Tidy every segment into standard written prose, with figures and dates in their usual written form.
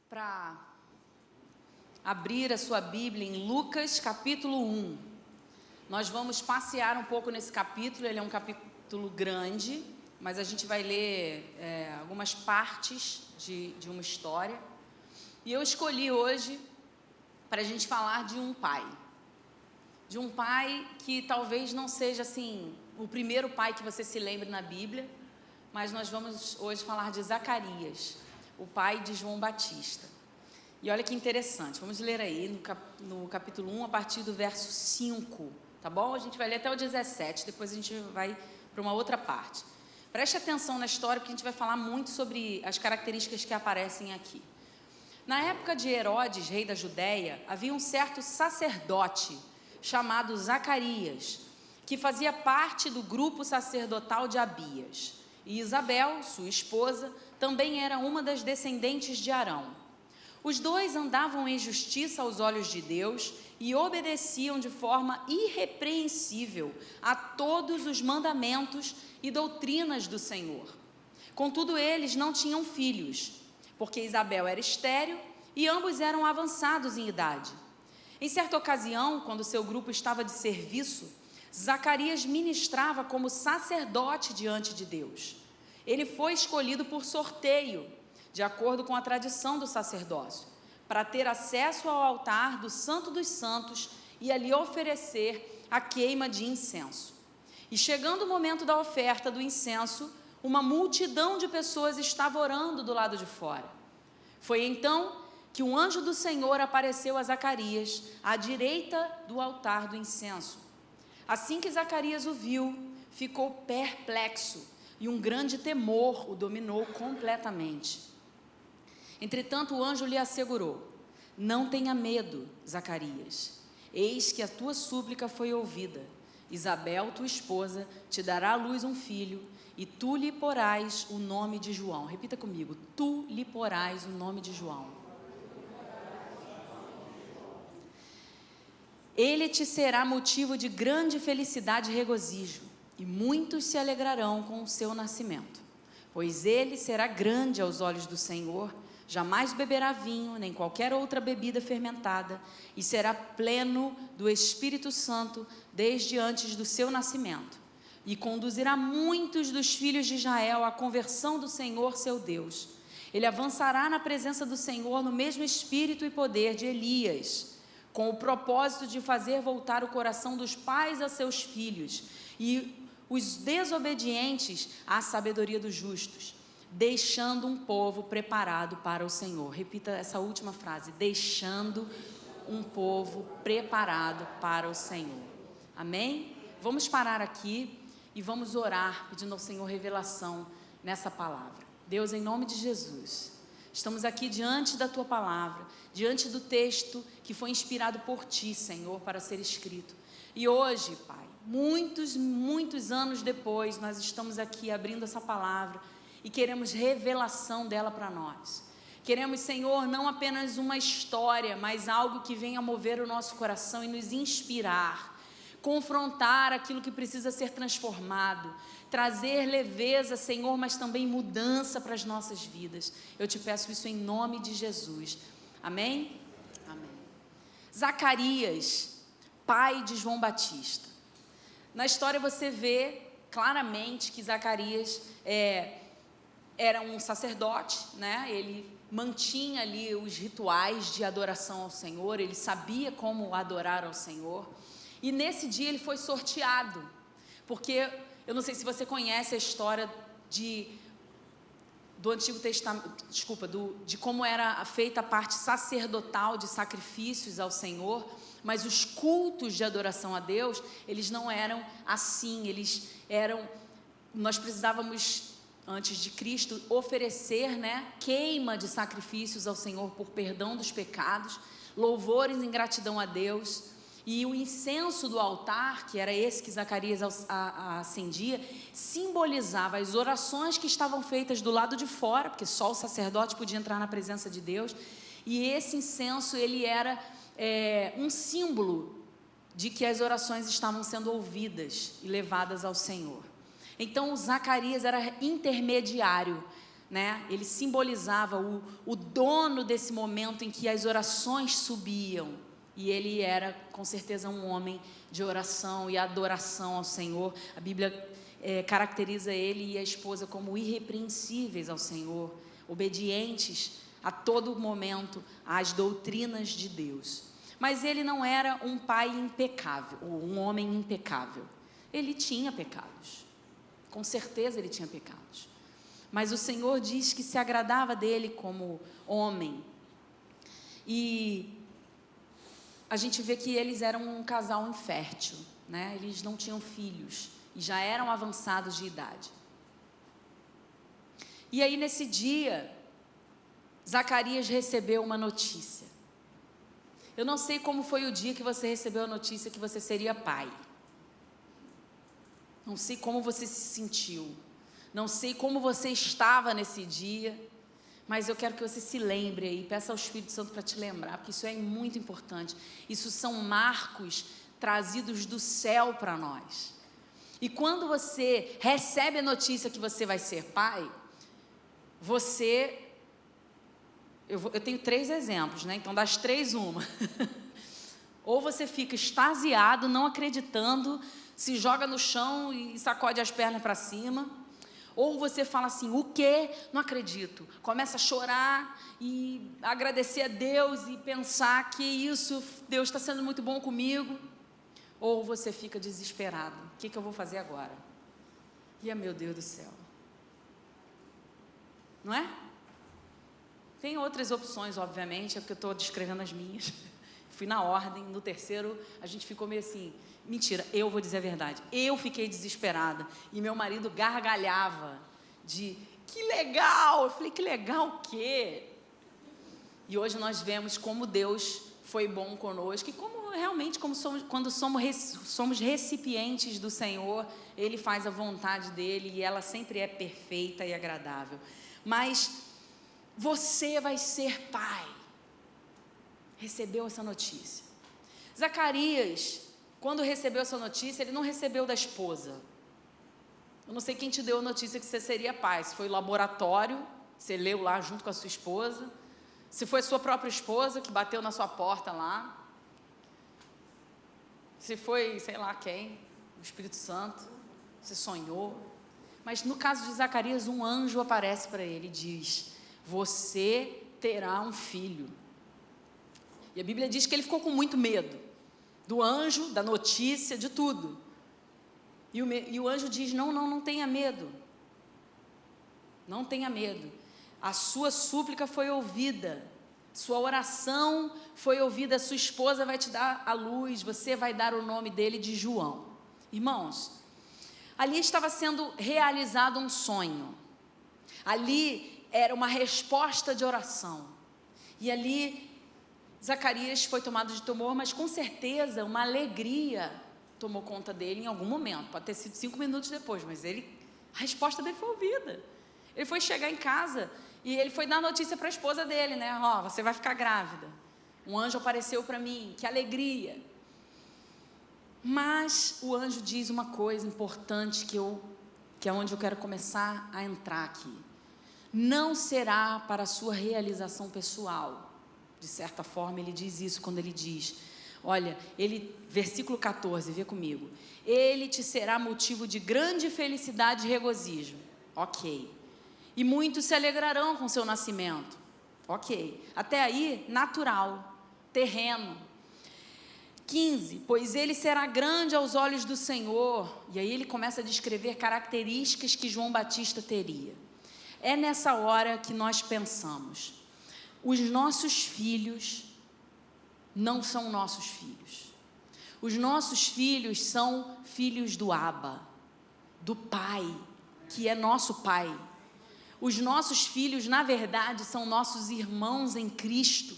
para abrir a sua Bíblia em Lucas capítulo 1. Nós vamos passear um pouco nesse capítulo. Ele é um capítulo grande, mas a gente vai ler algumas partes de uma história. E eu escolhi hoje para a gente falar de um pai. De um pai que talvez não seja assim o primeiro pai que você se lembre na Bíblia, mas nós vamos hoje falar de Zacarias, o pai de João Batista. E olha que interessante, vamos ler aí no capítulo 1, a partir do verso 5, tá bom? A gente vai ler até o 17, depois a gente vai para uma outra parte. Preste atenção na história, porque a gente vai falar muito sobre as características que aparecem aqui. Na época de Herodes, rei da Judéia, havia um certo sacerdote chamado Zacarias, que fazia parte do grupo sacerdotal de Abias. E Isabel, sua esposa, também era uma das descendentes de Arão. Os dois andavam em justiça aos olhos de Deus e obedeciam de forma irrepreensível a todos os mandamentos e doutrinas do Senhor. Contudo, eles não tinham filhos, porque Isabel era estéril e ambos eram avançados em idade. Em certa ocasião, quando seu grupo estava de serviço, Zacarias ministrava como sacerdote diante de Deus. Ele foi escolhido por sorteio, de acordo com a tradição do sacerdócio, para ter acesso ao altar do Santo dos Santos e ali oferecer a queima de incenso. E chegando o momento da oferta do incenso, uma multidão de pessoas estava orando do lado de fora. Foi então que um anjo do Senhor apareceu a Zacarias, à direita do altar do incenso. Assim que Zacarias o viu, ficou perplexo e um grande temor o dominou completamente. Entretanto, o anjo lhe assegurou: não tenha medo, Zacarias, eis que a tua súplica foi ouvida. Isabel, tua esposa, te dará à luz um filho, e tu lhe porás o nome de João. Repita comigo: tu lhe porás o nome de João. Ele te será motivo de grande felicidade e regozijo, e muitos se alegrarão com o seu nascimento, pois ele será grande aos olhos do Senhor, jamais beberá vinho, nem qualquer outra bebida fermentada, e será pleno do Espírito Santo desde antes do seu nascimento, e conduzirá muitos dos filhos de Israel à conversão do Senhor seu Deus. Ele avançará na presença do Senhor no mesmo espírito e poder de Elias, com o propósito de fazer voltar o coração dos pais a seus filhos e os desobedientes à sabedoria dos justos, deixando um povo preparado para o Senhor. Repita essa última frase: deixando um povo preparado para o Senhor. Amém? Vamos parar aqui e vamos orar, pedindo ao Senhor revelação nessa palavra. Deus, em nome de Jesus, estamos aqui diante da Tua palavra, diante do texto que foi inspirado por Ti, Senhor, para ser escrito. E hoje, Pai, muitos anos depois, nós estamos aqui abrindo essa palavra e queremos revelação dela para nós. Queremos, Senhor, não apenas uma história, mas algo que venha mover o nosso coração e nos inspirar, confrontar aquilo que precisa ser transformado, trazer leveza, Senhor, mas também mudança para as nossas vidas. Eu te peço isso em nome de Jesus. Amém? Amém. Zacarias, pai de João Batista. Na história você vê claramente que Zacarias era um sacerdote, né? Ele mantinha ali os rituais de adoração ao Senhor, ele sabia como adorar ao Senhor. E nesse dia ele foi sorteado, porque eu não sei se você conhece a história do Antigo Testamento, de como era feita a parte sacerdotal de sacrifícios ao Senhor, mas os cultos de adoração a Deus, eles não eram assim, nós precisávamos, antes de Cristo, oferecer, queima de sacrifícios ao Senhor por perdão dos pecados, louvores em gratidão a Deus. E o incenso do altar, que era esse que Zacarias acendia, simbolizava as orações que estavam feitas do lado de fora, porque só o sacerdote podia entrar na presença de Deus. E esse incenso, ele era um símbolo de que as orações estavam sendo ouvidas e levadas ao Senhor. Então, Zacarias era intermediário né? Ele simbolizava o dono desse momento em que as orações subiam. E ele era, com certeza, um homem de oração e adoração ao Senhor. A Bíblia caracteriza ele e a esposa como irrepreensíveis ao Senhor, obedientes a todo momento às doutrinas de Deus. Mas ele não era um pai impecável, ou um homem impecável. Ele tinha pecados. Com certeza ele tinha pecados. Mas o Senhor diz que se agradava dele como homem. E a gente vê que eles eram um casal infértil, né? Eles não tinham filhos e já eram avançados de idade. E aí, nesse dia, Zacarias recebeu uma notícia. Eu não sei como foi o dia que você recebeu a notícia que você seria pai. Não sei como você se sentiu. Não sei como você estava nesse dia. Mas eu quero que você se lembre aí, peça ao Espírito Santo para te lembrar, porque isso é muito importante. Isso são marcos trazidos do céu para nós. E quando você recebe a notícia que você vai ser pai, eu tenho 3 exemplos, né? Então, das 3, uma. Ou você fica extasiado, não acreditando, se joga no chão e sacode as pernas para cima. Ou você fala assim, o quê? Não acredito. Começa a chorar e agradecer a Deus e pensar que isso, Deus está sendo muito bom comigo. Ou você fica desesperado. O que eu vou fazer agora? E meu Deus do céu. Não é? Tem outras opções, obviamente, é porque eu estou descrevendo as minhas. Fui na ordem, no terceiro a gente ficou meio assim... Mentira, eu vou dizer a verdade. Eu fiquei desesperada. E meu marido gargalhava de, que legal! Eu falei, que legal o quê? E hoje nós vemos como Deus foi bom conosco. E como realmente, quando somos recipientes do Senhor, Ele faz a vontade dEle. E ela sempre é perfeita e agradável. Mas você vai ser pai. Recebeu essa notícia. Zacarias... Quando recebeu essa notícia, ele não recebeu da esposa. Eu não sei quem te deu a notícia que você seria pai. Se foi o laboratório, você leu lá junto com a sua esposa. Se foi a sua própria esposa que bateu na sua porta lá. Se foi, sei lá quem, o Espírito Santo. Você sonhou. Mas no caso de Zacarias, um anjo aparece para ele e diz, você terá um filho. E a Bíblia diz que ele ficou com muito medo. Do anjo, da notícia, de tudo. E o anjo diz, não tenha medo. Não tenha medo. A sua súplica foi ouvida. Sua oração foi ouvida. Sua esposa vai te dar a luz. Você vai dar o nome dele de João. Irmãos, ali estava sendo realizado um sonho. Ali era uma resposta de oração. E ali... Zacarias foi tomado de temor, mas com certeza uma alegria tomou conta dele em algum momento. Pode ter sido 5 minutos depois, mas a resposta dele foi ouvida. Ele foi chegar em casa e ele foi dar notícia para a esposa dele, né? Você vai ficar grávida. Um anjo apareceu para mim, que alegria. Mas o anjo diz uma coisa importante que é onde eu quero começar a entrar aqui. Não será para a sua realização pessoal. De certa forma, ele diz isso quando ele diz, olha, versículo 14, vê comigo, ele te será motivo de grande felicidade e regozijo, ok, e muitos se alegrarão com seu nascimento, ok, até aí, natural, terreno. 15, pois ele será grande aos olhos do Senhor, e aí ele começa a descrever características que João Batista teria. É nessa hora que nós pensamos, os nossos filhos não são nossos filhos. Os nossos filhos são filhos do Abba, do Pai, que é nosso Pai. Os nossos filhos, na verdade, são nossos irmãos em Cristo.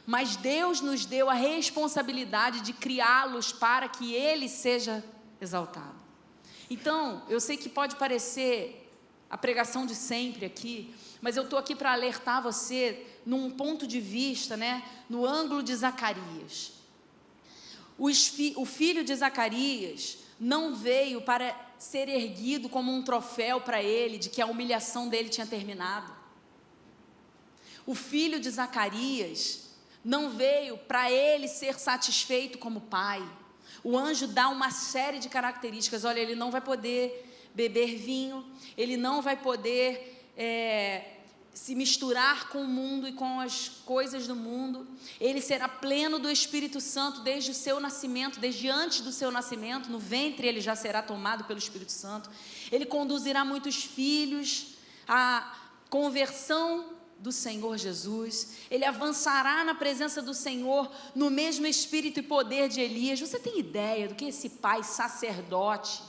Mas Deus nos deu a responsabilidade de criá-los para que Ele seja exaltado. Então, eu sei que pode parecer a pregação de sempre aqui, mas eu estou aqui para alertar você num ponto de vista, né, no ângulo de Zacarias. O filho de Zacarias não veio para ser erguido como um troféu para ele, de que a humilhação dele tinha terminado. O filho de Zacarias não veio para ele ser satisfeito como pai. O anjo dá uma série de características. Olha, ele não vai poder beber vinho, ele não vai poder se misturar com o mundo e com as coisas do mundo. Ele será pleno do Espírito Santo desde o seu nascimento, desde antes do seu nascimento. No ventre ele já será tomado pelo Espírito Santo. Ele conduzirá muitos filhos à conversão do Senhor Jesus. Ele avançará na presença do Senhor no mesmo espírito e poder de Elias. Você tem ideia do que esse pai sacerdote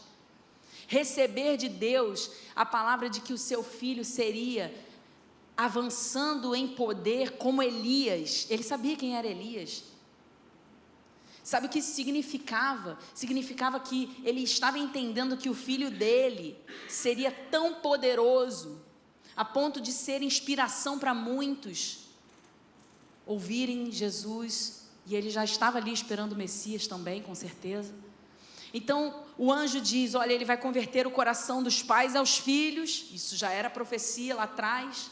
receber de Deus a palavra de que o seu filho seria avançando em poder como Elias? Ele sabia quem era Elias. Sabe o que isso significava? Significava que ele estava entendendo que o filho dele seria tão poderoso a ponto de ser inspiração para muitos ouvirem Jesus, e ele já estava ali esperando o Messias também, com certeza. Então o anjo diz, olha, ele vai converter o coração dos pais aos filhos. Isso já era profecia lá atrás.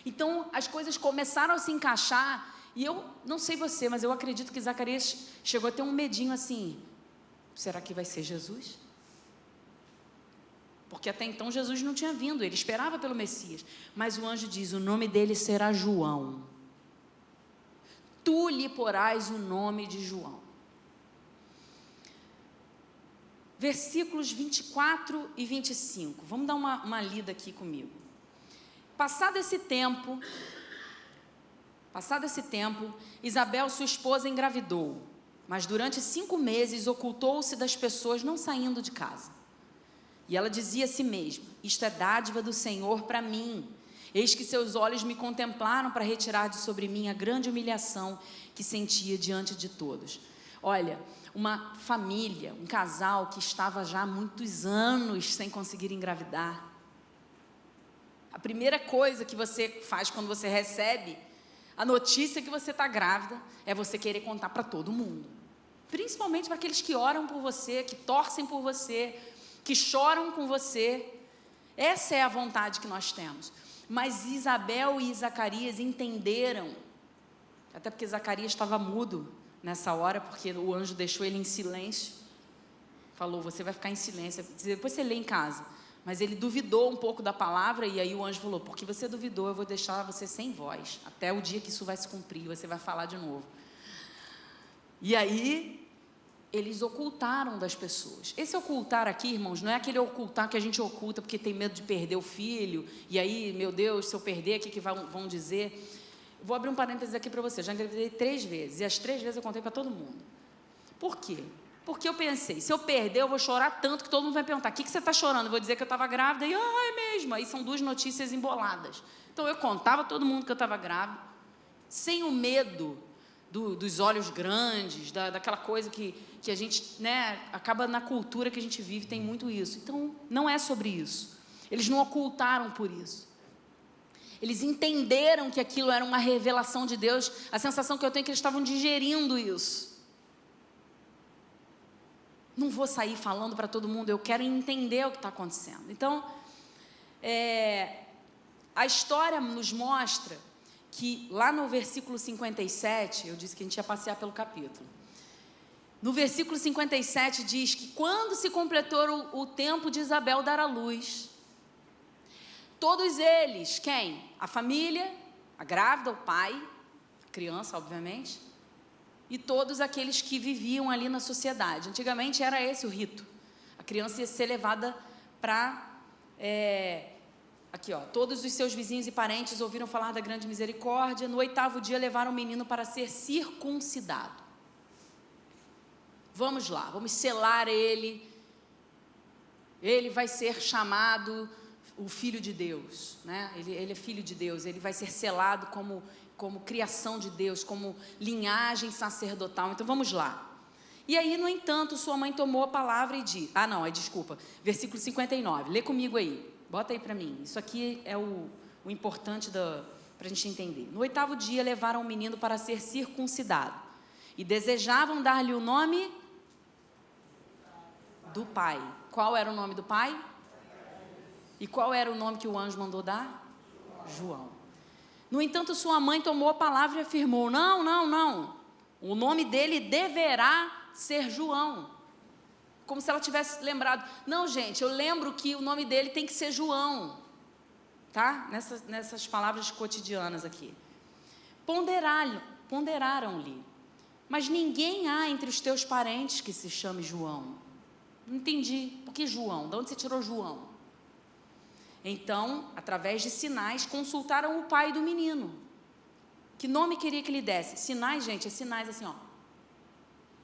Então as coisas começaram a se encaixar, e eu não sei você, mas eu acredito que Zacarias chegou a ter um medinho assim, será que vai ser Jesus? Porque até então Jesus não tinha vindo, ele esperava pelo Messias. Mas o anjo diz, o nome dele será João. Tu lhe porás o nome de João. Versículos 24 e 25. Vamos dar uma lida aqui comigo. Passado esse tempo, Isabel, sua esposa, engravidou. Mas durante 5 meses ocultou-se das pessoas, não saindo de casa. E ela dizia a si mesma, isto é dádiva do Senhor para mim. Eis que seus olhos me contemplaram para retirar de sobre mim a grande humilhação que sentia diante de todos. Olha, uma família, um casal que estava já há muitos anos sem conseguir engravidar. A primeira coisa que você faz quando você recebe a notícia que você está grávida é você querer contar para todo mundo. Principalmente para aqueles que oram por você, que torcem por você, que choram com você. Essa é a vontade que nós temos. Mas Isabel e Zacarias entenderam, até porque Zacarias estava mudo nessa hora, porque o anjo deixou ele em silêncio, falou, você vai ficar em silêncio, depois você lê em casa, mas ele duvidou um pouco da palavra, e aí o anjo falou, porque você duvidou, eu vou deixar você sem voz, até o dia que isso vai se cumprir, você vai falar de novo. E aí eles ocultaram das pessoas. Esse ocultar aqui, irmãos, não é aquele ocultar que a gente oculta porque tem medo de perder o filho, e aí, meu Deus, se eu perder, o que vão dizer? Vou abrir um parênteses aqui para você, já engravidei 3 vezes, e as 3 vezes eu contei para todo mundo. Por quê? Porque eu pensei, se eu perder, eu vou chorar tanto que todo mundo vai perguntar, o que você está chorando? Eu vou dizer que eu estava grávida, e, é mesmo, aí são 2 notícias emboladas. Então eu contava a todo mundo que eu estava grávida, sem o medo dos olhos grandes, daquela coisa que a gente, acaba na cultura que a gente vive, tem muito isso. Então, não é sobre isso. Eles não ocultaram por isso. Eles entenderam que aquilo era uma revelação de Deus. A sensação que eu tenho é que eles estavam digerindo isso. Não vou sair falando para todo mundo, eu quero entender o que está acontecendo. Então, a história nos mostra que lá no versículo 57, eu disse que a gente ia passear pelo capítulo. No versículo 57 diz que quando se completou o tempo de Isabel dar à luz, todos eles, quem? A família, a grávida, o pai, a criança, obviamente, e todos aqueles que viviam ali na sociedade. Antigamente era esse o rito. A criança ia ser levada para... Aqui, ó, todos os seus vizinhos e parentes ouviram falar da grande misericórdia. No 8º dia levaram o menino para ser circuncidado. Vamos lá, vamos selar ele. Ele vai ser chamado o Filho de Deus, né? Ele é Filho de Deus, ele vai ser selado como criação de Deus, como linhagem sacerdotal. Então vamos lá. E aí, no entanto, sua mãe tomou a palavra e disse... versículo 59, lê comigo aí. Bota aí para mim, isso aqui é o importante para a gente entender. No 8º dia levaram o menino para ser circuncidado e desejavam dar-lhe o nome do pai. Qual era o nome do pai? E qual era o nome que o anjo mandou dar? João. No entanto, sua mãe tomou a palavra e afirmou: não, não, não. O nome dele deverá ser João. Como se ela tivesse lembrado. Não, gente, eu lembro que o nome dele tem que ser João. Tá? Nessas palavras cotidianas aqui. Ponderaram-lhe. Mas ninguém há entre os teus parentes que se chame João. Não entendi. Por que João? De onde você tirou João? Então, através de sinais, consultaram o pai do menino. Que nome queria que ele desse? Sinais, gente, é sinais assim, ó.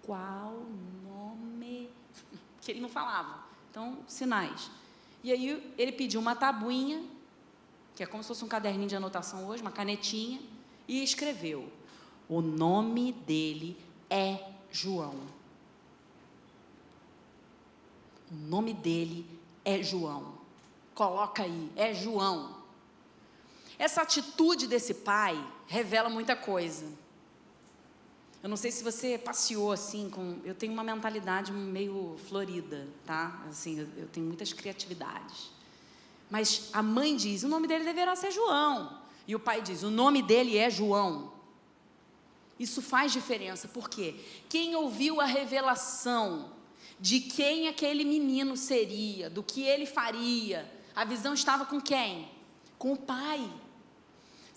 Qual nome? Que ele não falava. Então, sinais. E aí, ele pediu uma tabuinha, que é como se fosse um caderninho de anotação hoje, uma canetinha, e escreveu: o nome dele é João. O nome dele é João. Coloca aí, é João. Essa atitude desse pai revela muita coisa. Eu não sei se você passeou assim, eu tenho uma mentalidade meio florida, tá? Assim, eu tenho muitas criatividades. Mas a mãe diz: o nome dele deverá ser João. E o pai diz: o nome dele é João. Isso faz diferença, porque quem ouviu a revelação de quem aquele menino seria, do que ele faria, a visão estava com quem? Com o pai.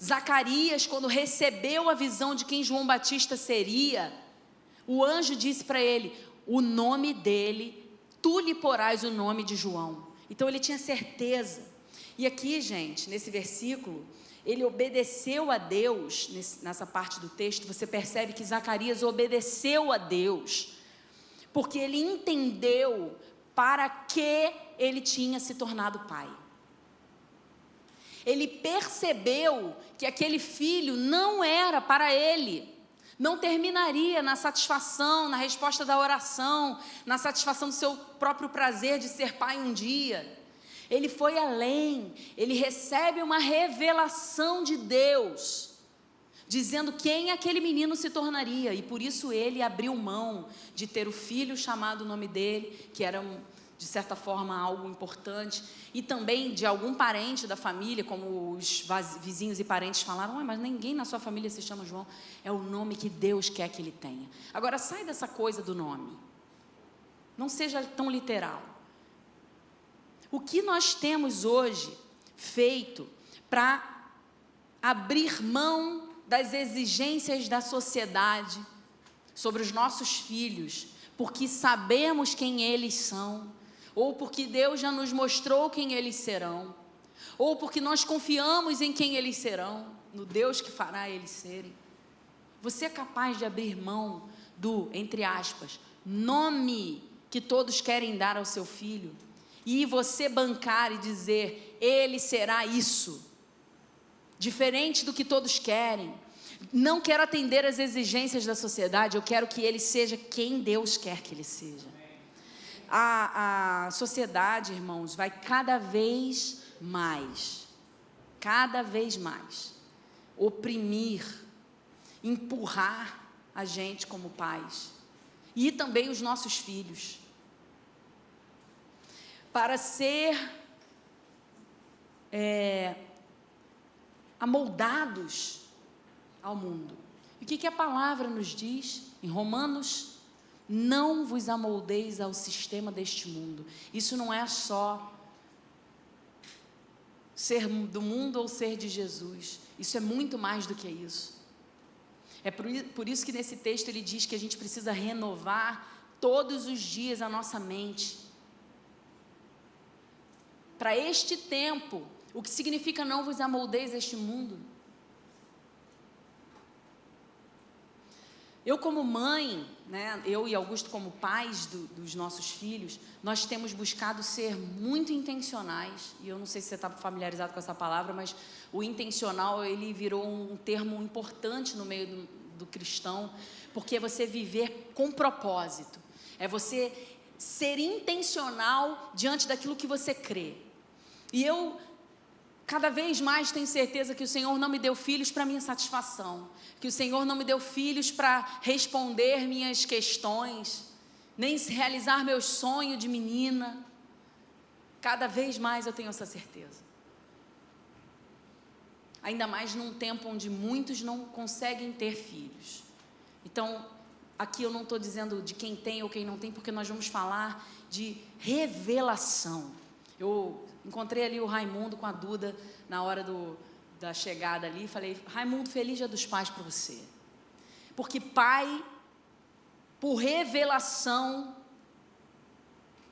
Zacarias, quando recebeu a visão de quem João Batista seria, o anjo disse para ele: o nome dele, tu lhe porás o nome de João. Então ele tinha certeza. E aqui, gente, nesse versículo, ele obedeceu a Deus. Nessa parte do texto, você percebe que Zacarias obedeceu a Deus, porque ele entendeu para que ele tinha se tornado pai. Ele percebeu que aquele filho não era para ele, não terminaria na satisfação, na resposta da oração, na satisfação do seu próprio prazer de ser pai um dia. Ele foi além, ele recebe uma revelação de Deus, dizendo quem aquele menino se tornaria, e por isso ele abriu mão de ter o filho chamado o nome dele, que era de certa forma algo importante, e também de algum parente da família, como os vizinhos e parentes falaram: mas ninguém na sua família se chama João. É o nome que Deus quer que ele tenha. Agora sai dessa coisa do nome, não seja tão literal. O que nós temos hoje feito para abrir mão das exigências da sociedade sobre os nossos filhos, porque sabemos quem eles são, ou porque Deus já nos mostrou quem eles serão, ou porque nós confiamos em quem eles serão, no Deus que fará eles serem. Você é capaz de abrir mão do, entre aspas, nome que todos querem dar ao seu filho, e você bancar e dizer: ele será isso, diferente do que todos querem. Não quero atender às exigências da sociedade, eu quero que ele seja quem Deus quer que ele seja. A sociedade, irmãos, vai cada vez mais oprimir, empurrar a gente como pais, e também os nossos filhos, para ser amoldados ao mundo. E o que a palavra nos diz em Romanos? Não vos amoldeis ao sistema deste mundo. Isso não é só ser do mundo ou ser de Jesus. Isso é muito mais do que isso. É por isso que nesse texto ele diz que a gente precisa renovar todos os dias a nossa mente. Para este tempo, o que significa não vos amoldeis a este mundo? Eu como mãe, né, eu e Augusto como pais dos nossos filhos, nós temos buscado ser muito intencionais, e eu não sei se você está familiarizado com essa palavra, mas o intencional, ele virou um termo importante no meio do cristão, porque é você viver com propósito, é você ser intencional diante daquilo que você crê. E eu cada vez mais tenho certeza que o Senhor não me deu filhos para minha satisfação, que o Senhor não me deu filhos para responder minhas questões. nem se realizar meu sonho de menina. Cada vez mais eu tenho essa certeza. Ainda mais num tempo onde muitos não conseguem ter filhos. Então, aqui eu não estou dizendo de quem tem ou quem não tem, porque nós vamos falar de revelação. Eu encontrei ali o Raimundo com a Duda na hora da chegada ali, e falei: Raimundo, feliz Dia dos Pais para você. Porque pai, por revelação,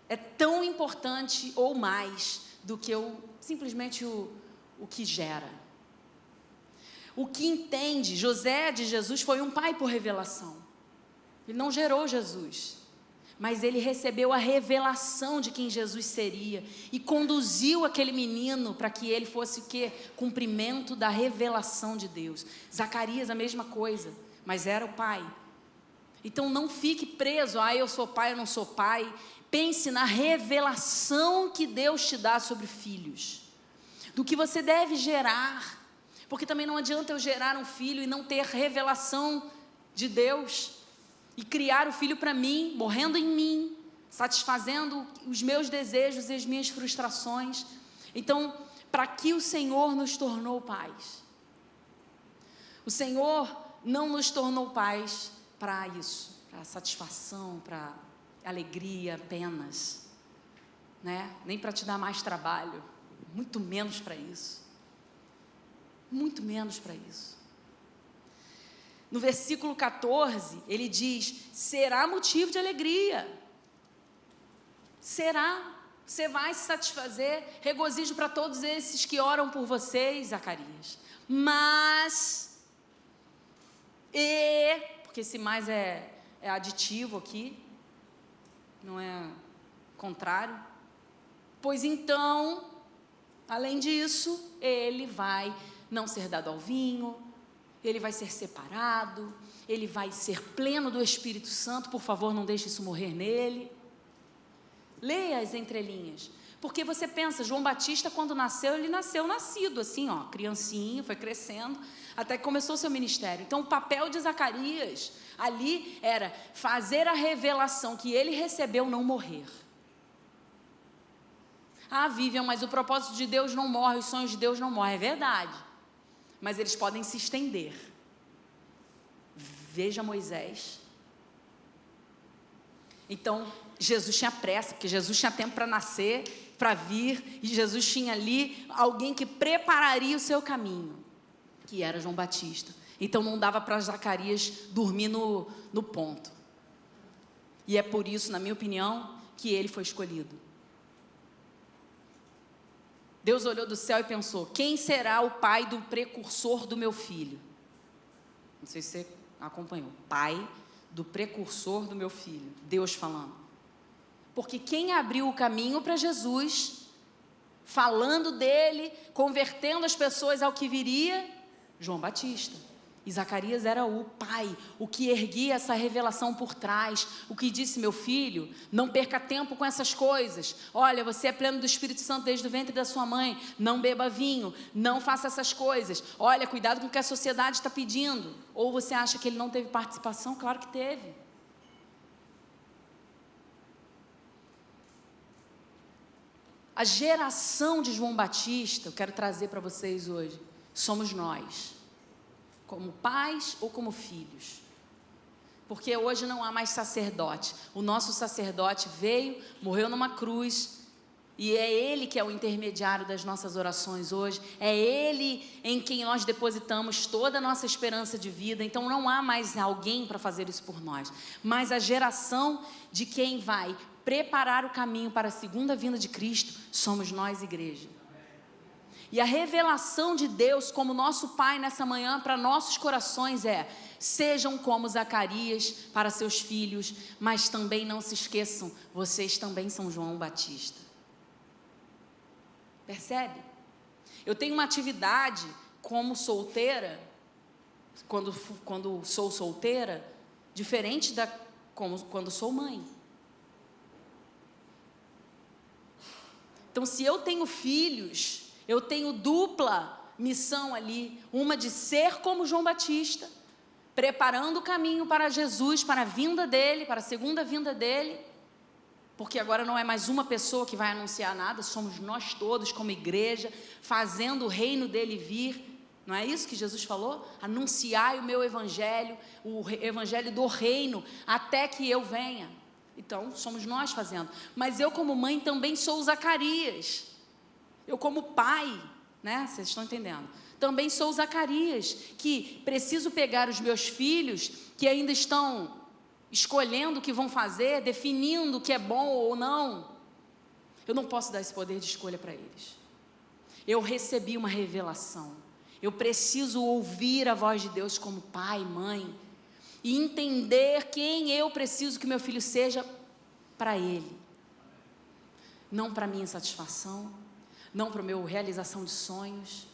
é tão importante ou mais do que simplesmente o que gera. O que entende, José de Jesus foi um pai por revelação. Ele não gerou Jesus, mas ele recebeu a revelação de quem Jesus seria e conduziu aquele menino para que ele fosse o quê? Cumprimento da revelação de Deus. Zacarias, a mesma coisa, mas era o pai. Então não fique preso, eu sou pai, eu não sou pai. Pense na revelação que Deus te dá sobre filhos, do que você deve gerar. Porque também não adianta eu gerar um filho e não ter revelação de Deus, e criar o filho para mim, morrendo em mim, satisfazendo os meus desejos e as minhas frustrações. Então, para que o Senhor nos tornou pais? O Senhor não nos tornou pais para isso, para satisfação, para alegria apenas, né? Nem para te dar mais trabalho, muito menos para isso. Muito menos para isso. No versículo 14, ele diz: será motivo de alegria. Será. Você vai se satisfazer, regozijo para todos esses que oram por vocês, Zacarias. Mas, porque esse mais é aditivo aqui, não é contrário. Pois então, além disso, ele vai não ser dado ao vinho, ele vai ser separado, ele vai ser pleno do Espírito Santo. Por favor, não deixe isso morrer nele. Leia as entrelinhas, porque você pensa, João Batista quando nasceu, ele nasceu nascido assim, criancinho, foi crescendo, até que começou o seu ministério. Então o papel de Zacarias ali era fazer a revelação que ele recebeu não morrer. Vivian, mas o propósito de Deus não morre, os sonhos de Deus não morrem. É verdade, mas eles podem se estender. Veja Moisés. Então, Jesus tinha pressa, porque Jesus tinha tempo para nascer, para vir, e Jesus tinha ali alguém que prepararia o seu caminho, que era João Batista. Então, não dava para Zacarias dormir no ponto. E é por isso, na minha opinião, que ele foi escolhido. Deus olhou do céu e pensou: quem será o pai do precursor do meu filho? Não sei se você acompanhou. Pai do precursor do meu filho. Deus falando. Porque quem abriu o caminho para Jesus, falando dele, convertendo as pessoas ao que viria? João Batista. E Zacarias era o pai, o que erguia essa revelação por trás, o que disse: meu filho, não perca tempo com essas coisas. Olha, você é pleno do Espírito Santo desde o ventre da sua mãe, não beba vinho, não faça essas coisas. Olha, cuidado com o que a sociedade está pedindo. Ou você acha que ele não teve participação? Claro que teve. A geração de João Batista, eu quero trazer para vocês hoje, somos nós. Como pais ou como filhos. Porque hoje não há mais sacerdote. O nosso sacerdote veio, morreu numa cruz, e é ele que é o intermediário das nossas orações hoje. É ele em quem nós depositamos toda a nossa esperança de vida. Então não há mais alguém para fazer isso por nós. Mas a geração de quem vai preparar o caminho para a segunda vinda de Cristo somos nós, igreja. E a revelação de Deus como nosso Pai nessa manhã para nossos corações é: sejam como Zacarias para seus filhos, mas também não se esqueçam, vocês também são João Batista. Percebe? Eu tenho uma atividade como solteira, quando sou solteira, diferente da quando sou mãe. Então, se eu tenho filhos, eu tenho dupla missão ali, uma de ser como João Batista, preparando o caminho para Jesus, para a vinda dele, para a segunda vinda dele, porque agora não é mais uma pessoa que vai anunciar nada, somos nós todos como igreja, fazendo o reino dele vir. Não é isso que Jesus falou? Anunciai o meu evangelho, o evangelho do reino, até que eu venha. Então, somos nós fazendo. Mas eu como mãe também sou o Zacarias. Eu como pai, né? Vocês estão entendendo? Também sou o Zacarias, que preciso pegar os meus filhos, que ainda estão escolhendo o que vão fazer, definindo o que é bom ou não. Eu não posso dar esse poder de escolha para eles. Eu recebi uma revelação. Eu preciso ouvir a voz de Deus como pai, mãe, e entender quem eu preciso que meu filho seja para ele. Não para minha satisfação, não para a minha realização de sonhos,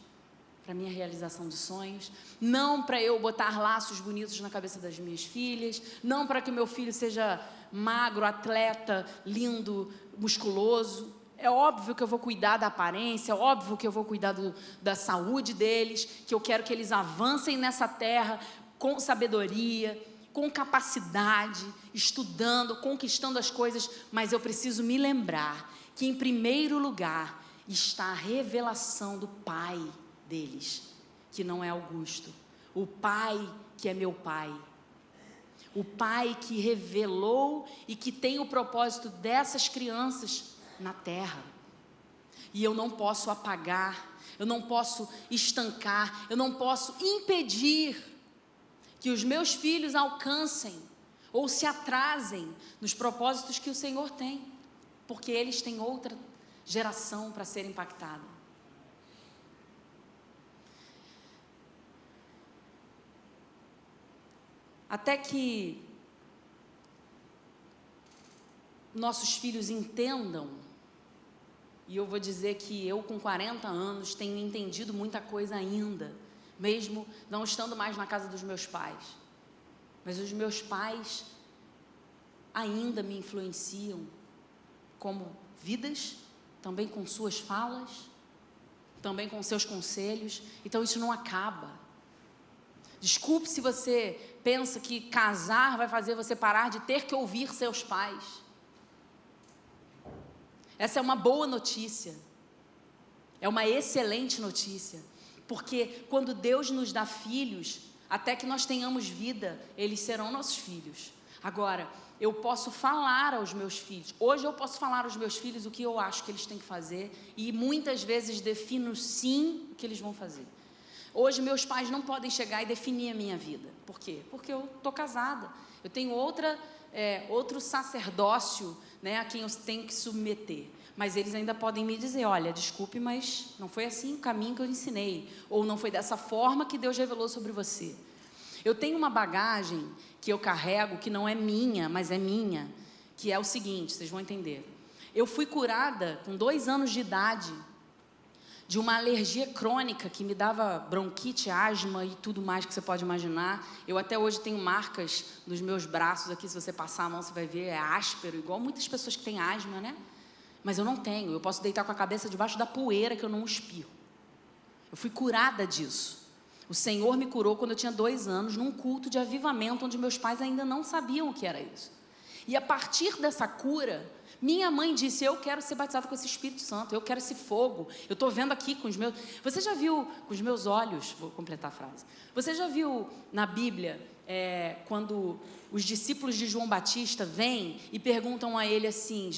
não para eu botar laços bonitos na cabeça das minhas filhas, não para que meu filho seja magro, atleta, lindo, musculoso. É óbvio que eu vou cuidar da aparência, é óbvio que eu vou cuidar da saúde deles, que eu quero que eles avancem nessa terra com sabedoria, com capacidade, estudando, conquistando as coisas, mas eu preciso me lembrar que em primeiro lugar está a revelação do Pai deles, que não é Augusto, o Pai que é meu Pai, o Pai que revelou e que tem o propósito dessas crianças na terra, e eu não posso apagar, eu não posso estancar, eu não posso impedir que os meus filhos alcancem ou se atrasem nos propósitos que o Senhor tem, porque eles têm outra geração para ser impactada. Até que nossos filhos entendam, e eu vou dizer que eu com 40 anos tenho entendido muita coisa ainda, mesmo não estando mais na casa dos meus pais, mas os meus pais ainda me influenciam como vidas, também com suas falas, também com seus conselhos, então isso não acaba. Desculpe se você pensa que casar vai fazer você parar de ter que ouvir seus pais. Essa é uma boa notícia, é uma excelente notícia, porque quando Deus nos dá filhos, até que nós tenhamos vida, eles serão nossos filhos. Agora, eu posso falar aos meus filhos, hoje eu posso falar aos meus filhos o que eu acho que eles têm que fazer, e muitas vezes defino sim o que eles vão fazer. Hoje meus pais não podem chegar e definir a minha vida. Por quê? Porque eu estou casada, eu tenho outro sacerdócio, né, a quem eu tenho que submeter. Mas eles ainda podem me dizer, olha, desculpe, mas não foi assim o caminho que eu ensinei, ou não foi dessa forma que Deus revelou sobre você. Eu tenho uma bagagem que eu carrego, que não é minha, mas é minha, que é o seguinte, vocês vão entender. Eu fui curada com 2 anos de idade, de uma alergia crônica que me dava bronquite, asma e tudo mais que você pode imaginar. Eu até hoje tenho marcas nos meus braços aqui, se você passar a mão você vai ver, é áspero, igual muitas pessoas que têm asma, né? Mas eu não tenho, eu posso deitar com a cabeça debaixo da poeira que eu não espirro. Eu fui curada disso. O Senhor me curou quando eu tinha 2 anos, num culto de avivamento, onde meus pais ainda não sabiam o que era isso. E a partir dessa cura, minha mãe disse, eu quero ser batizada com esse Espírito Santo, eu quero esse fogo, eu estou vendo aqui com os meus... Você já viu, com os meus olhos, vou completar a frase, você já viu na Bíblia, quando os discípulos de João Batista vêm e perguntam a ele assim,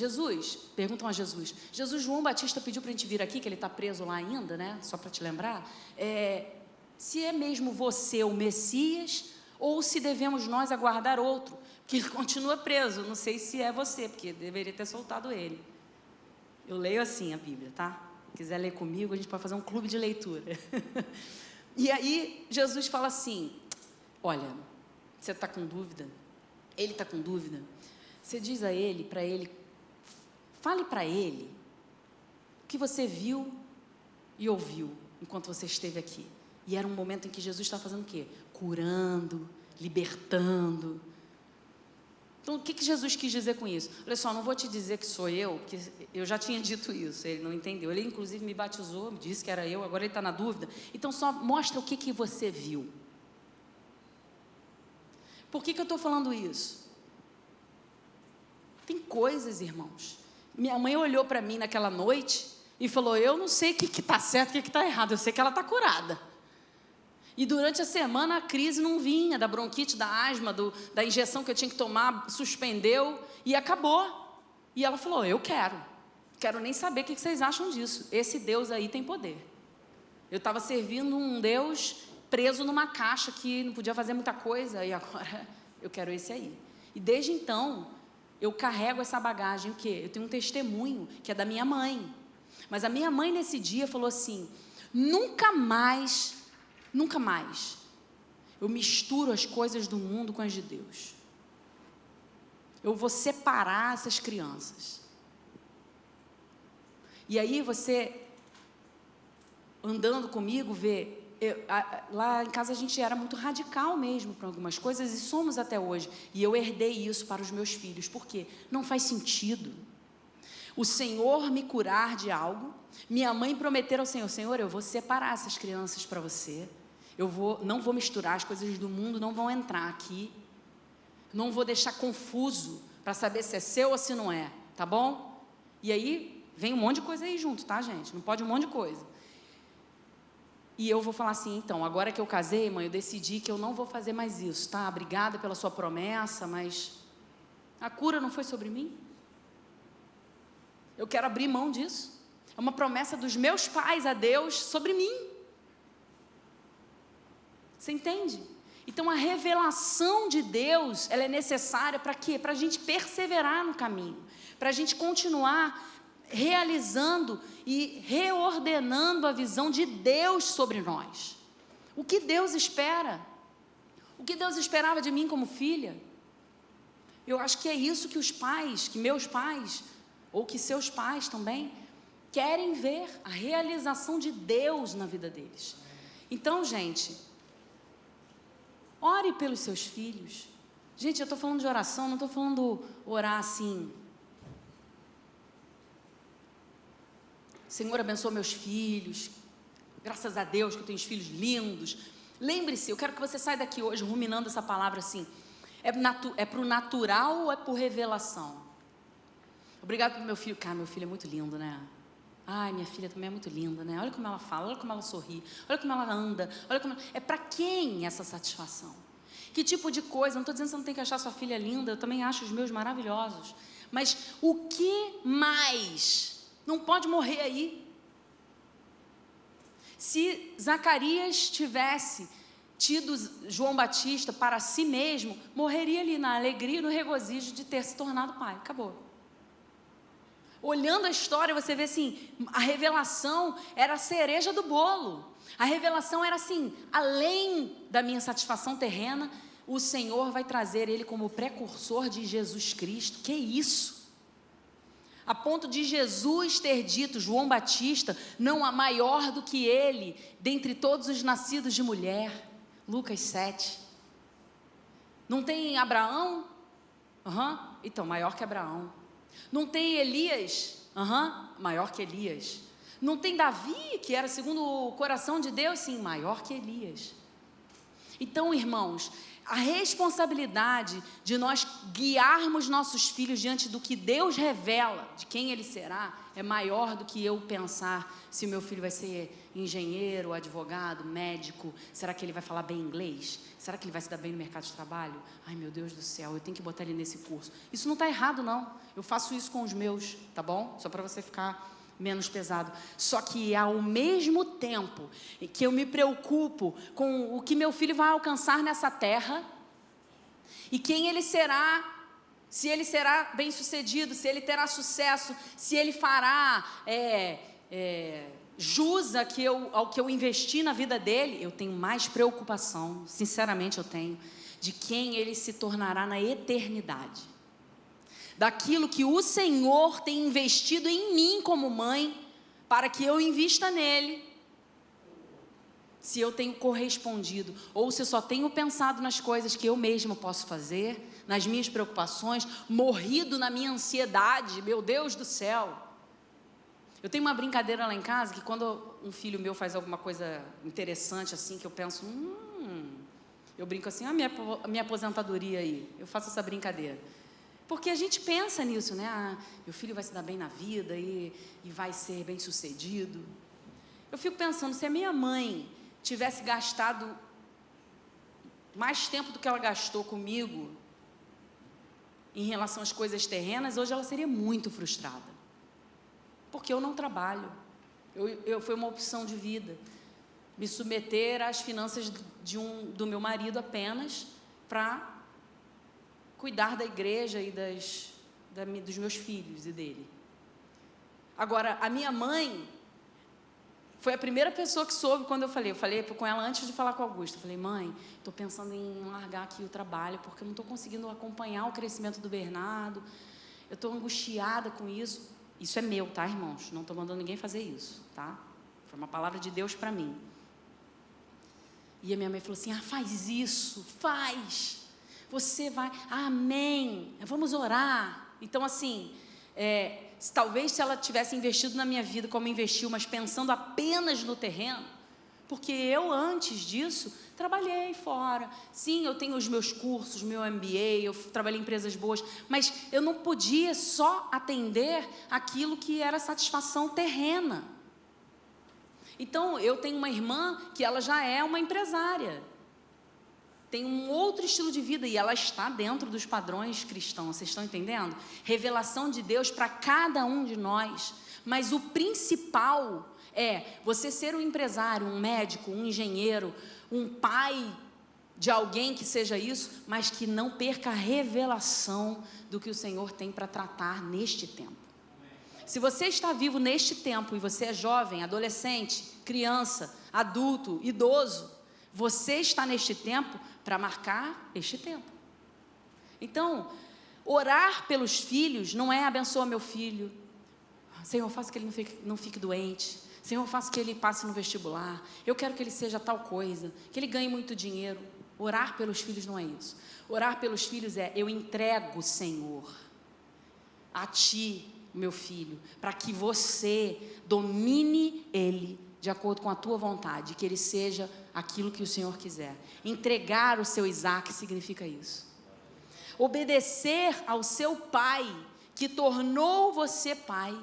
perguntam a Jesus, João Batista pediu para a gente vir aqui, que ele está preso lá ainda, né, só para te lembrar, se é mesmo você o Messias, ou se devemos nós aguardar outro, que ele continua preso, não sei se é você, porque deveria ter soltado ele. Eu leio assim a Bíblia, tá? Se quiser ler comigo, a gente pode fazer um clube de leitura. E aí, Jesus fala assim, olha, você está com dúvida? Ele está com dúvida? Você diz a ele, para ele, fale para ele o que você viu e ouviu enquanto você esteve aqui. E era um momento em que Jesus estava fazendo o quê? Curando, libertando. Então, o que Jesus quis dizer com isso? Olha só, não vou te dizer que sou eu, porque eu já tinha dito isso, ele não entendeu. Ele, inclusive, me batizou, me disse que era eu, agora ele está na dúvida. Então, só mostra o que você viu. Por que eu estou falando isso? Tem coisas, irmãos. Minha mãe olhou para mim naquela noite e falou, eu não sei o que está certo e o que está errado, eu sei que ela está curada. E durante a semana a crise não vinha, da bronquite, da asma, da injeção que eu tinha que tomar, suspendeu e acabou. E ela falou, eu quero nem saber o que vocês acham disso. Esse Deus aí tem poder. Eu estava servindo um Deus preso numa caixa que não podia fazer muita coisa, e agora eu quero esse aí. E desde então, eu carrego essa bagagem, o quê? Eu tenho um testemunho, que é da minha mãe. Mas a minha mãe nesse dia falou assim, nunca mais, eu misturo as coisas do mundo com as de Deus. Eu vou separar essas crianças. E aí você, andando comigo, vê, lá em casa a gente era muito radical mesmo para algumas coisas e somos até hoje. E eu herdei isso para os meus filhos. Por quê? Não faz sentido. O Senhor me curar de algo, minha mãe prometer ao Senhor, Senhor, eu vou separar essas crianças para você. Não vou misturar, as coisas do mundo não vão entrar aqui. Não vou deixar confuso para saber se é seu ou se não é, tá bom? E aí, vem um monte de coisa aí junto, tá, gente? Não pode um monte de coisa. E eu vou falar assim, então, agora que eu casei, mãe, eu decidi que eu não vou fazer mais isso, tá? Obrigada pela sua promessa, mas a cura não foi sobre mim. Eu quero abrir mão disso. É uma promessa dos meus pais a Deus sobre mim. Você entende? Então, a revelação de Deus, ela é necessária para quê? Para a gente perseverar no caminho, para a gente continuar realizando e reordenando a visão de Deus sobre nós. O que Deus espera? O que Deus esperava de mim como filha? Eu acho que é isso que os pais, que meus pais, ou que seus pais também, querem ver, a realização de Deus na vida deles. Então, gente, ore pelos seus filhos. Gente, eu estou falando de oração, não estou falando orar assim. Senhor, abençoa meus filhos. Graças a Deus que eu tenho os filhos lindos. Lembre-se, eu quero que você saia daqui hoje ruminando essa palavra assim. É para o natural ou é por revelação? Obrigado pelo meu filho. Cara, meu filho é muito lindo, né? Ai, minha filha também é muito linda, né? Olha como ela fala, olha como ela sorri, olha como ela anda, olha como... É para quem essa satisfação? Que tipo de coisa? Não estou dizendo que você não tem que achar sua filha linda, eu também acho os meus maravilhosos. Mas o que mais? Não pode morrer aí. Se Zacarias tivesse tido João Batista para si mesmo, morreria ali na alegria e no regozijo de ter se tornado pai. Acabou. Olhando a história, você vê assim, a revelação era a cereja do bolo. A revelação era assim, além da minha satisfação terrena, o Senhor vai trazer ele como precursor de Jesus Cristo. Que isso? A ponto de Jesus ter dito, João Batista, não há maior do que ele, dentre todos os nascidos de mulher. Lucas 7. Não tem Abraão? Então, maior que Abraão. Não tem Elias? Maior que Elias. Não tem Davi, que era segundo o coração de Deus? Sim, maior que Elias. Então, irmãos, a responsabilidade de nós guiarmos nossos filhos diante do que Deus revela, de quem ele será, é maior do que eu pensar se o meu filho vai ser engenheiro, advogado, médico, será que ele vai falar bem inglês? Será que ele vai se dar bem no mercado de trabalho? Ai, meu Deus do céu, eu tenho que botar ele nesse curso. Isso não está errado, não. Eu faço isso com os meus, tá bom? Só para você ficar menos pesado. Só que ao mesmo tempo que eu me preocupo com o que meu filho vai alcançar nessa terra e quem ele será, se ele será bem sucedido, se ele terá sucesso, se ele fará jus ao que eu investi na vida dele, eu tenho mais preocupação, sinceramente eu tenho, de quem ele se tornará na eternidade. Daquilo que o Senhor tem investido em mim como mãe, para que eu invista nele, se eu tenho correspondido, ou se eu só tenho pensado nas coisas que eu mesmo posso fazer, nas minhas preocupações, morrido na minha ansiedade, meu Deus do céu. Eu tenho uma brincadeira lá em casa, que quando um filho meu faz alguma coisa interessante assim, que eu penso, Eu brinco assim, a minha aposentadoria aí. Eu faço essa brincadeira. Porque a gente pensa nisso, né? Ah, meu filho vai se dar bem na vida e vai ser bem sucedido. Eu fico pensando, se a minha mãe tivesse gastado mais tempo do que ela gastou comigo em relação às coisas terrenas, hoje ela seria muito frustrada. Porque eu não trabalho. Foi uma opção de vida. Me submeter às finanças do meu marido apenas para cuidar da igreja e dos meus filhos e dele. Agora, a minha mãe foi a primeira pessoa que soube quando eu falei com ela antes de falar com a Augusta. Eu falei, mãe, estou pensando em largar aqui o trabalho, porque eu não estou conseguindo acompanhar o crescimento do Bernardo, eu estou angustiada com isso. Isso é meu, tá, irmãos? Não estou mandando ninguém fazer isso, tá? Foi uma palavra de Deus para mim. E a minha mãe falou assim, faz isso, faz, você vai, amém, vamos orar. Então assim, talvez se ela tivesse investido na minha vida como investiu, mas pensando apenas no terreno, porque eu antes disso, trabalhei fora, sim, eu tenho os meus cursos, meu MBA, eu trabalhei em empresas boas, mas eu não podia só atender aquilo que era satisfação terrena. Então, eu tenho uma irmã que ela já é uma empresária, tem um outro estilo de vida e ela está dentro dos padrões cristãos, vocês estão entendendo? Revelação de Deus para cada um de nós, mas o principal é você ser um empresário, um médico, um engenheiro, um pai de alguém que seja isso, mas que não perca a revelação do que o Senhor tem para tratar neste tempo. Se você está vivo neste tempo e você é jovem, adolescente, criança, adulto, idoso, você está neste tempo para marcar este tempo. Então, orar pelos filhos não é abençoa meu filho. Senhor, faça que ele não fique doente. Senhor, faça que ele passe no vestibular. Eu quero que ele seja tal coisa, que ele ganhe muito dinheiro. Orar pelos filhos não é isso. Orar pelos filhos é, eu entrego, Senhor, a Ti, meu filho, para que você domine ele de acordo com a tua vontade, que ele seja aquilo que o Senhor quiser. Entregar o seu Isaac significa isso. Obedecer ao seu pai, que tornou você pai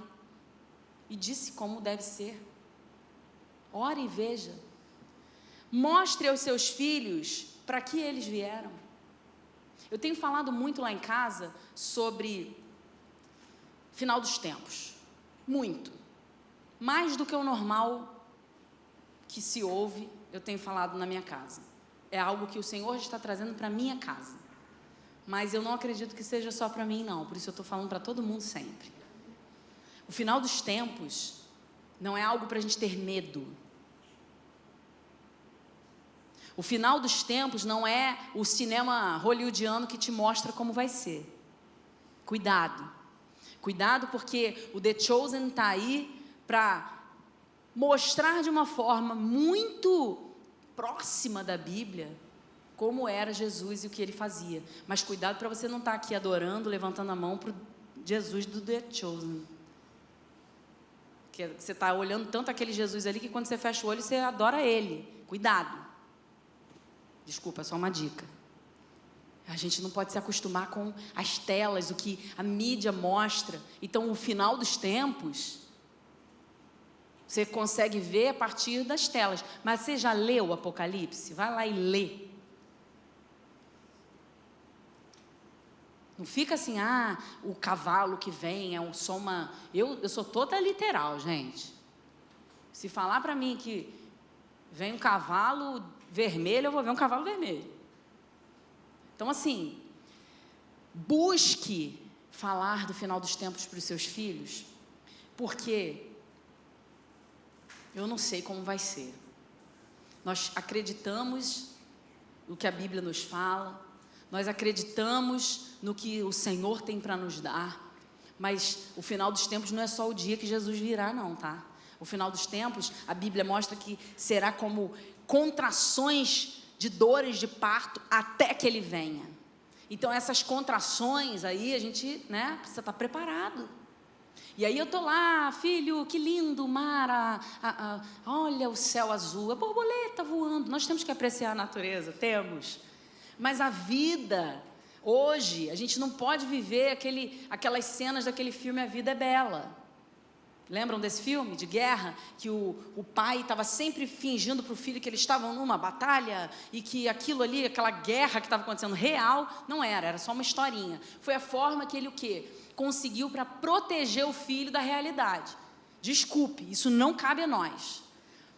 e disse como deve ser. Ore e veja. Mostre aos seus filhos para que eles vieram. Eu tenho falado muito lá em casa sobre final dos tempos, muito, mais do que o normal que se ouve, eu tenho falado na minha casa, é algo que o Senhor está trazendo para a minha casa, mas eu não acredito que seja só para mim não, por isso eu estou falando para todo mundo sempre. O final dos tempos não é algo para a gente ter medo. O final dos tempos não é o cinema hollywoodiano que te mostra como vai ser. Cuidado. Cuidado, porque o The Chosen está aí para mostrar de uma forma muito próxima da Bíblia como era Jesus e o que ele fazia. Mas cuidado para você não estar aqui adorando, levantando a mão para o Jesus do The Chosen. Porque você está olhando tanto aquele Jesus ali que quando você fecha o olho, você adora ele. Cuidado. Desculpa, é só uma dica. A gente não pode se acostumar com as telas, o que a mídia mostra. Então, o final dos tempos, você consegue ver a partir das telas. Mas você já leu o Apocalipse? Vai lá e lê. Não fica assim, o cavalo que vem é só uma... Eu sou toda literal, gente. Se falar para mim que vem um cavalo vermelho, eu vou ver um cavalo vermelho. Então, assim, busque falar do final dos tempos para os seus filhos, porque eu não sei como vai ser. Nós acreditamos no que a Bíblia nos fala, nós acreditamos no que o Senhor tem para nos dar, mas o final dos tempos não é só o dia que Jesus virá, não, tá? O final dos tempos, a Bíblia mostra que será como contrações de dores de parto até que ele venha. Então essas contrações aí a gente, precisa estar preparado. E aí eu tô lá, filho, que lindo, mar, olha o céu azul, a borboleta voando. Nós temos que apreciar a natureza, temos. Mas a vida, hoje, a gente não pode viver aquelas cenas daquele filme A Vida é Bela. Lembram desse filme de guerra? Que o pai estava sempre fingindo para o filho que eles estavam numa batalha e que aquilo ali, aquela guerra que estava acontecendo real, não era só uma historinha. Foi a forma que ele o quê? Conseguiu para proteger o filho da realidade. Desculpe, isso não cabe a nós.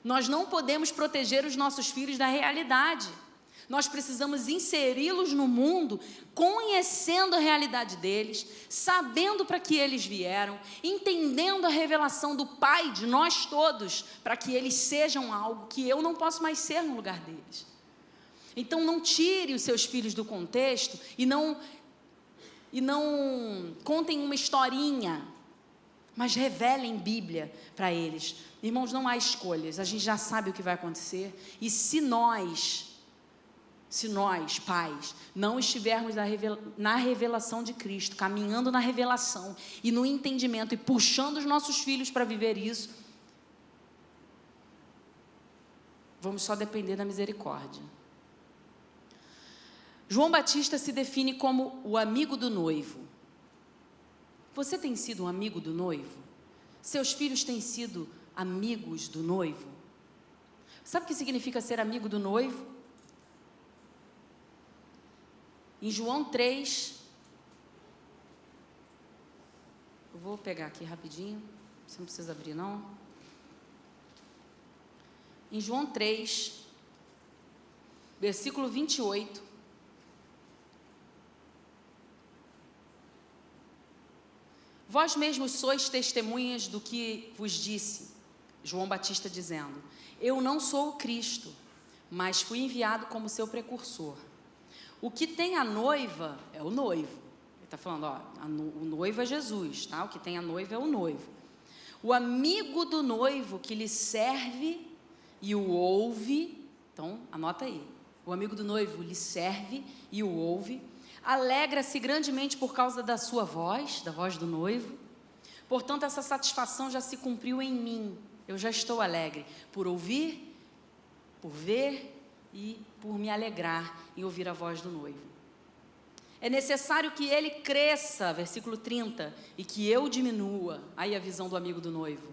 Nós não podemos proteger os nossos filhos da realidade. Nós precisamos inseri-los no mundo, conhecendo a realidade deles, sabendo para que eles vieram, entendendo a revelação do Pai de nós todos, para que eles sejam algo que eu não posso mais ser no lugar deles. Então não tire os seus filhos do contexto e não contem uma historinha, mas revelem Bíblia para eles. Irmãos, não há escolhas, a gente já sabe o que vai acontecer. E se nós, pais, não estivermos na revelação de Cristo, caminhando na revelação e no entendimento e puxando os nossos filhos para viver isso, vamos só depender da misericórdia. João Batista se define como o amigo do noivo. Você tem sido um amigo do noivo? Seus filhos têm sido amigos do noivo? Sabe o que significa ser amigo do noivo? Em João 3, eu vou pegar aqui rapidinho, você não precisa abrir não. Em João 3, versículo 28, vós mesmos sois testemunhas do que vos disse, João Batista dizendo, eu não sou o Cristo, mas fui enviado como seu precursor. O que tem a noiva é o noivo. Ele está falando, o noivo é Jesus, tá? O que tem a noiva é o noivo. O amigo do noivo que lhe serve e o ouve, então anota aí. O amigo do noivo lhe serve e o ouve, alegra-se grandemente por causa da sua voz, da voz do noivo. Portanto, essa satisfação já se cumpriu em mim. Eu já estou alegre por ouvir, por ver e por me alegrar em ouvir a voz do noivo. É necessário que ele cresça, versículo 30, e que eu diminua. Aí a visão do amigo do noivo.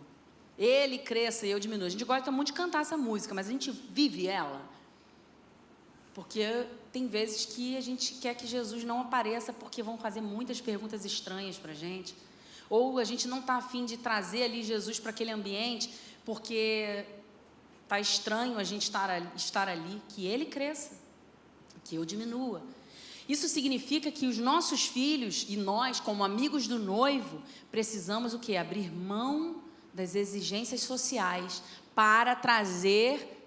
Ele cresça e eu diminua. A gente gosta muito de cantar essa música, mas a gente vive ela. Porque tem vezes que a gente quer que Jesus não apareça porque vão fazer muitas perguntas estranhas para a gente. Ou a gente não está afim de trazer ali Jesus para aquele ambiente porque está estranho a gente estar ali, que ele cresça, que eu diminua. Isso significa que os nossos filhos e nós, como amigos do noivo, precisamos o quê? Abrir mão das exigências sociais para trazer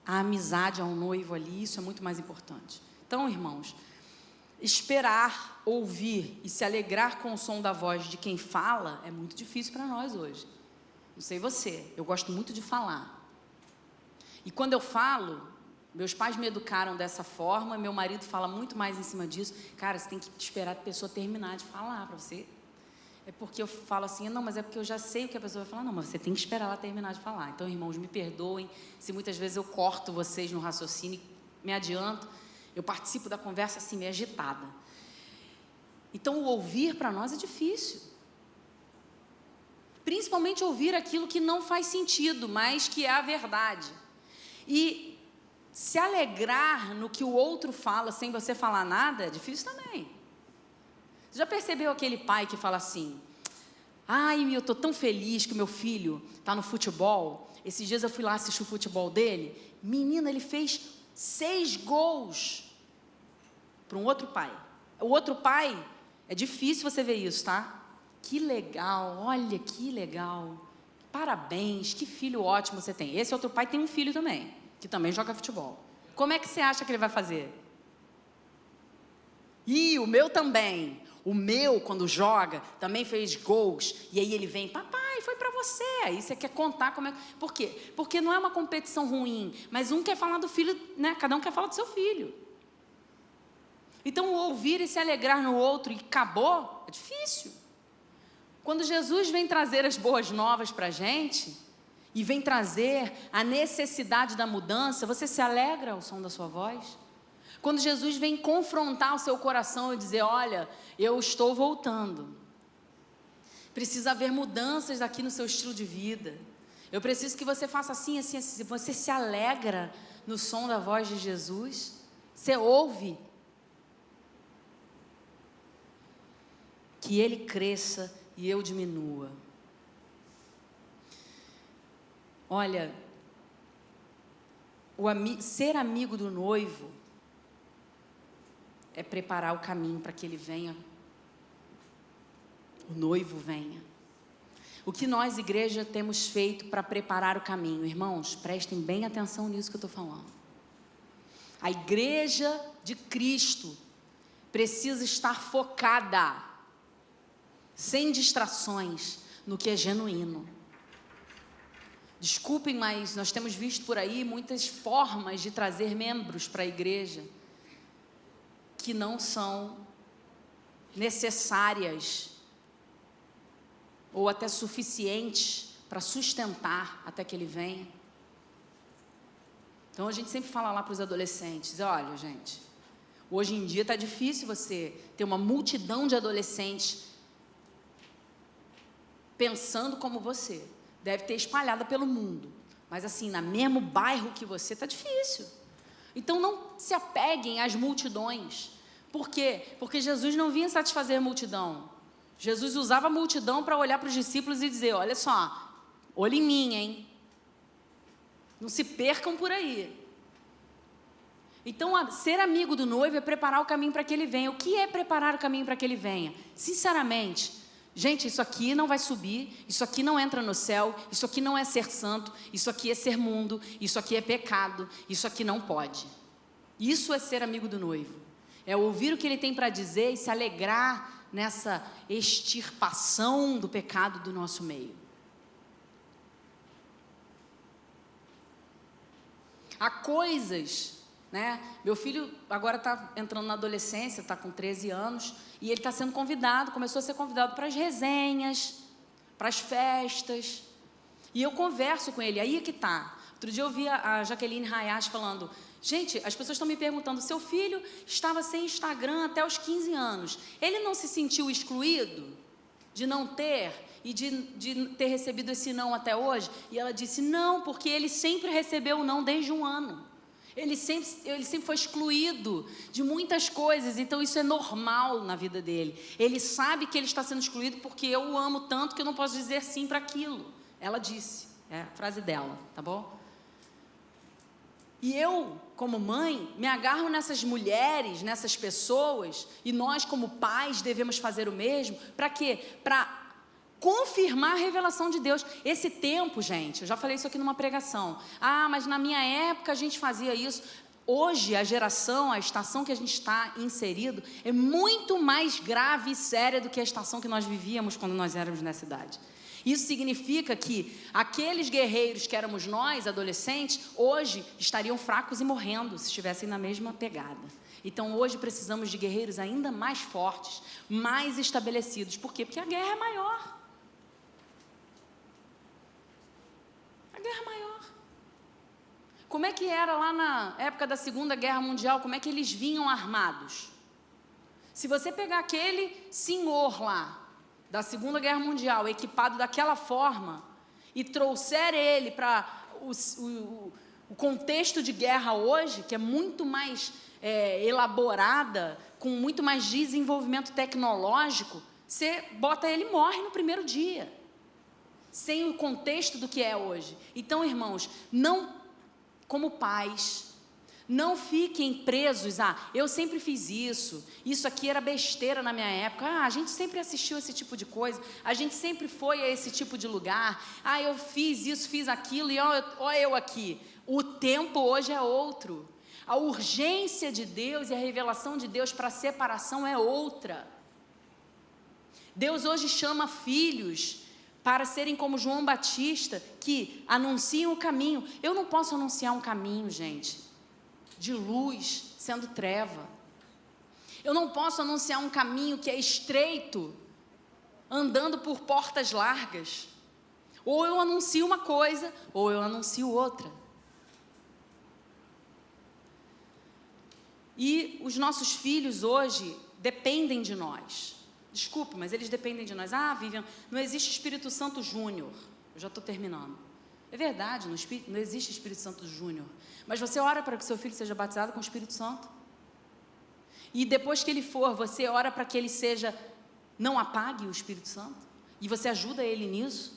a amizade ao noivo ali, isso é muito mais importante. Então, irmãos, esperar, ouvir e se alegrar com o som da voz de quem fala é muito difícil para nós hoje. Não sei você, eu gosto muito de falar. E quando eu falo, meus pais me educaram dessa forma, meu marido fala muito mais em cima disso. Cara, você tem que esperar a pessoa terminar de falar para você. É porque eu falo assim, não, mas é porque eu já sei o que a pessoa vai falar. Não, mas você tem que esperar ela terminar de falar. Então, irmãos, me perdoem se muitas vezes eu corto vocês no raciocínio, me adianto, eu participo da conversa assim, meio agitada. Então, o ouvir para nós é difícil. Principalmente ouvir aquilo que não faz sentido, mas que é a verdade. E se alegrar no que o outro fala sem você falar nada é difícil também. Você já percebeu aquele pai que fala assim, ai, eu estou tão feliz que o meu filho está no futebol, esses dias eu fui lá assistir o futebol dele, menina, ele fez 6 gols para um outro pai. O outro pai, é difícil você ver isso, tá? Que legal, olha que legal, parabéns, que filho ótimo você tem. Esse outro pai tem um filho também, que também joga futebol. Como é que você acha que ele vai fazer? E o meu também. O meu, quando joga, também fez gols. E aí ele vem, papai, foi para você. Aí você quer contar como é. Por quê? Porque não é uma competição ruim, mas um quer falar do filho, né? Cada um quer falar do seu filho. Então, ouvir e se alegrar no outro e acabou, é difícil. Quando Jesus vem trazer as boas novas para a gente, e vem trazer a necessidade da mudança, você se alegra ao som da sua voz? Quando Jesus vem confrontar o seu coração e dizer, olha, eu estou voltando, precisa haver mudanças aqui no seu estilo de vida, eu preciso que você faça assim, assim, assim. Você se alegra no som da voz de Jesus? Você ouve? Que Ele cresça e eu diminua. Olha, ser amigo do noivo é preparar o caminho para que ele venha, o noivo venha. O que nós, igreja, temos feito para preparar o caminho? Irmãos, prestem bem atenção nisso que eu estou falando. A igreja de Cristo precisa estar focada, sem distrações, no que é genuíno. Desculpem, mas nós temos visto por aí muitas formas de trazer membros para a igreja que não são necessárias ou até suficientes para sustentar até que ele venha. Então a gente sempre fala lá para os adolescentes, olha gente, hoje em dia está difícil você ter uma multidão de adolescentes pensando como você. Deve ter espalhada pelo mundo, mas assim, no mesmo bairro que você, está difícil. Então não se apeguem às multidões. Por quê? Porque Jesus não vinha satisfazer a multidão. Jesus usava a multidão para olhar para os discípulos e dizer, olha só, olha em mim, hein? Não se percam por aí. Então, ser amigo do noivo é preparar o caminho para que ele venha. O que é preparar o caminho para que ele venha? Sinceramente, gente, isso aqui não vai subir, isso aqui não entra no céu, isso aqui não é ser santo, isso aqui é ser mundo, isso aqui é pecado, isso aqui não pode. Isso é ser amigo do noivo. É ouvir o que ele tem para dizer e se alegrar nessa extirpação do pecado do nosso meio. Há coisas, né? Meu filho agora está entrando na adolescência, está com 13 anos, e ele está sendo convidado, começou a ser convidado para as resenhas, para as festas, e eu converso com ele, aí é que está. Outro dia eu vi a Jaqueline Hayashi falando, gente, as pessoas estão me perguntando, seu filho estava sem Instagram até os 15 anos, ele não se sentiu excluído de não ter e de ter recebido esse não até hoje? E ela disse, não, porque ele sempre recebeu o não desde um ano. Ele sempre foi excluído de muitas coisas, então isso é normal na vida dele. Ele sabe que ele está sendo excluído porque eu o amo tanto que eu não posso dizer sim para aquilo. Ela disse, é a frase dela, tá bom? E eu, como mãe, me agarro nessas mulheres, nessas pessoas, e nós, como pais, devemos fazer o mesmo. Para quê? Para confirmar a revelação de Deus. Esse tempo, gente, eu já falei isso aqui numa pregação. Ah, mas na minha época a gente fazia isso. Hoje, a geração, a estação que a gente está inserido, é muito mais grave e séria do que a estação que nós vivíamos quando nós éramos nessa idade. Isso significa que aqueles guerreiros que éramos nós, adolescentes, hoje estariam fracos e morrendo se estivessem na mesma pegada. Então hoje precisamos de guerreiros ainda mais fortes, mais estabelecidos. Por quê? Porque a guerra é maior. A guerra é maior. Como é que era lá na época da Segunda Guerra Mundial? Como é que eles vinham armados? Se você pegar aquele senhor lá, da Segunda Guerra Mundial, equipado daquela forma, e trouxer ele para o contexto de guerra hoje, que é muito mais elaborada, com muito mais desenvolvimento tecnológico, você bota ele e morre no primeiro dia, sem o contexto do que é hoje. Então, irmãos, não, como pais, não fiquem presos eu sempre fiz isso aqui era besteira na minha época, a gente sempre assistiu esse tipo de coisa, a gente sempre foi a esse tipo de lugar, eu fiz isso, fiz aquilo, e ó eu aqui. O tempo hoje é outro, a urgência de Deus e a revelação de Deus para a separação é outra. Deus hoje chama filhos para serem como João Batista, que anunciam o caminho. Eu não posso anunciar um caminho, gente, de luz sendo treva. Eu não posso anunciar um caminho que é estreito andando por portas largas. Ou eu anuncio uma coisa, ou eu anuncio outra. E os nossos filhos hoje dependem de nós. Desculpe, mas eles dependem de nós. Ah, Vivian, não existe Espírito Santo Júnior. Eu já estou terminando. É verdade, não existe Espírito Santo Júnior. Mas você ora para que seu filho seja batizado com o Espírito Santo? E depois que ele for, você ora para que ele não apague o Espírito Santo? E você ajuda ele nisso?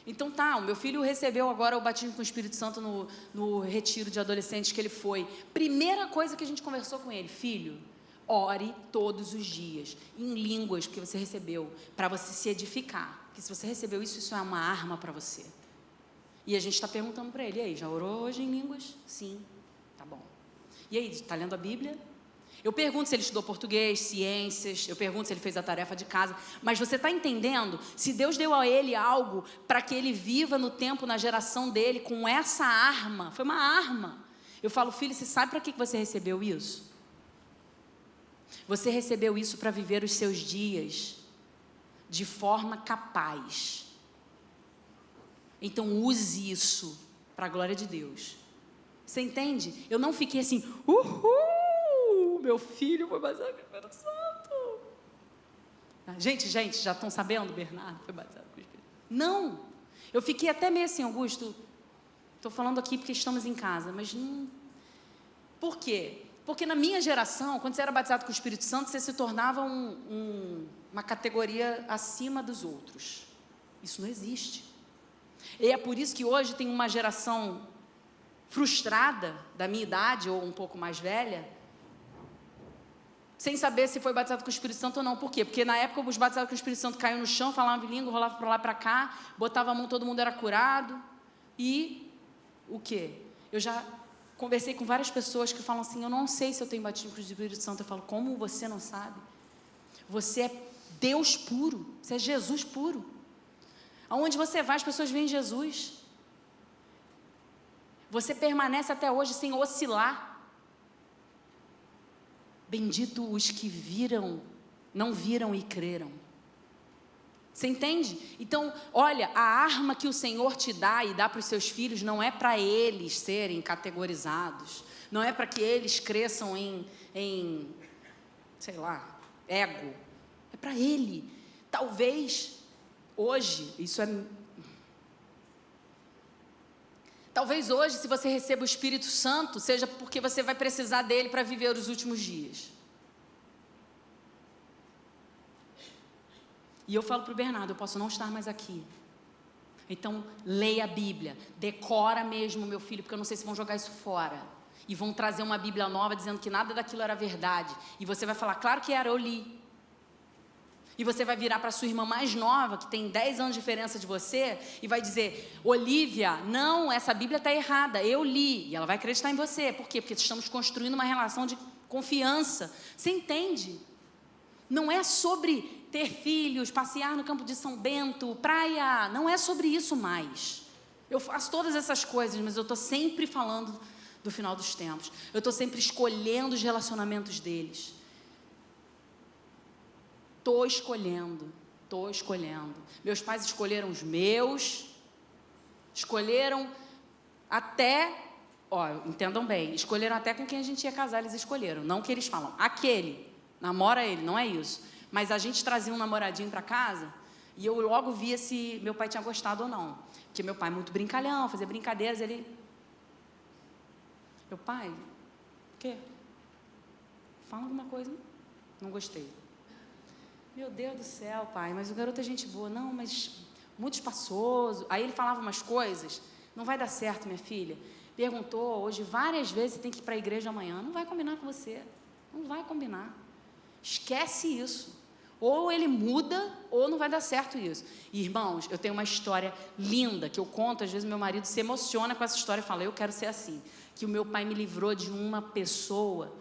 Então tá, o meu filho recebeu agora o batismo com o Espírito Santo no retiro de adolescentes que ele foi. Primeira coisa que a gente conversou com ele: filho, ore todos os dias, em línguas que você recebeu, para você se edificar. Porque se você recebeu isso, isso é uma arma para você. E a gente está perguntando para ele: e aí, já orou hoje em línguas? Sim, tá bom. E aí, está lendo a Bíblia? Eu pergunto se ele estudou português, ciências, eu pergunto se ele fez a tarefa de casa, mas você está entendendo? Se Deus deu a ele algo para que ele viva no tempo, na geração dele, com essa arma, foi uma arma. Eu falo: filho, você sabe para que você recebeu isso? Você recebeu isso para viver os seus dias de forma capaz. Então use isso para a glória de Deus. Você entende? Eu não fiquei assim: meu filho foi batizado com o Espírito Santo. Gente, já estão sabendo? Bernardo foi batizado com o Espírito Santo. Não, eu fiquei até meio assim: Augusto, estou falando aqui porque estamos em casa, mas não. Por quê? Porque na minha geração, quando você era batizado com o Espírito Santo, você se tornava uma categoria acima dos outros. Isso não existe. E é por isso que hoje tem uma geração frustrada, da minha idade ou um pouco mais velha, sem saber se foi batizado com o Espírito Santo ou não. Por quê? Porque na época os batizados com o Espírito Santo caíam no chão, falavam em língua, rolavam para lá para cá, botava a mão, todo mundo era curado. E o quê? Eu já conversei com várias pessoas que falam assim: eu não sei se eu tenho batismo com o Espírito Santo. Eu falo: como você não sabe? Você é Deus puro, você é Jesus puro. Aonde você vai, as pessoas veem Jesus. Você permanece até hoje sem oscilar. Bendito os que não viram e creram. Você entende? Então, olha, a arma que o Senhor te dá e dá para os seus filhos não é para eles serem categorizados, não é para que eles cresçam em sei lá, ego. É para ele. Talvez hoje, talvez hoje, se você receba o Espírito Santo, seja porque você vai precisar dele para viver os últimos dias. E eu falo para o Bernardo: eu posso não estar mais aqui. Então, leia a Bíblia, decora mesmo, meu filho, porque eu não sei se vão jogar isso fora. E vão trazer uma Bíblia nova dizendo que nada daquilo era verdade. E você vai falar: claro que era, eu li. E você vai virar para a sua irmã mais nova, que tem 10 anos de diferença de você, e vai dizer: Olivia, não, essa Bíblia está errada, eu li. E ela vai acreditar em você. Por quê? Porque estamos construindo uma relação de confiança. Você entende? Não é sobre ter filhos, passear no Campo de São Bento, praia. Não é sobre isso mais. Eu faço todas essas coisas, mas eu estou sempre falando do final dos tempos. Eu estou sempre escolhendo os relacionamentos deles. Estou escolhendo. Meus pais escolheram os meus, escolheram até, entendam bem, escolheram até com quem a gente ia casar, eles escolheram, não que eles falam, aquele, namora ele, não é isso. Mas a gente trazia um namoradinho para casa e eu logo via se meu pai tinha gostado ou não. Porque meu pai é muito brincalhão, fazia brincadeiras, meu pai, o quê? Fala alguma coisa. Não gostei. Meu Deus do céu, pai, mas o garoto é gente boa. Não, mas muito espaçoso. Aí ele falava umas coisas. Não vai dar certo, minha filha. Perguntou hoje várias vezes se tem que ir para a igreja amanhã. Não vai combinar com você. Não vai combinar. Esquece isso. Ou ele muda, ou não vai dar certo isso. E, irmãos, eu tenho uma história linda que eu conto. Às vezes meu marido se emociona com essa história e fala: eu quero ser assim. Que o meu pai me livrou de uma pessoa.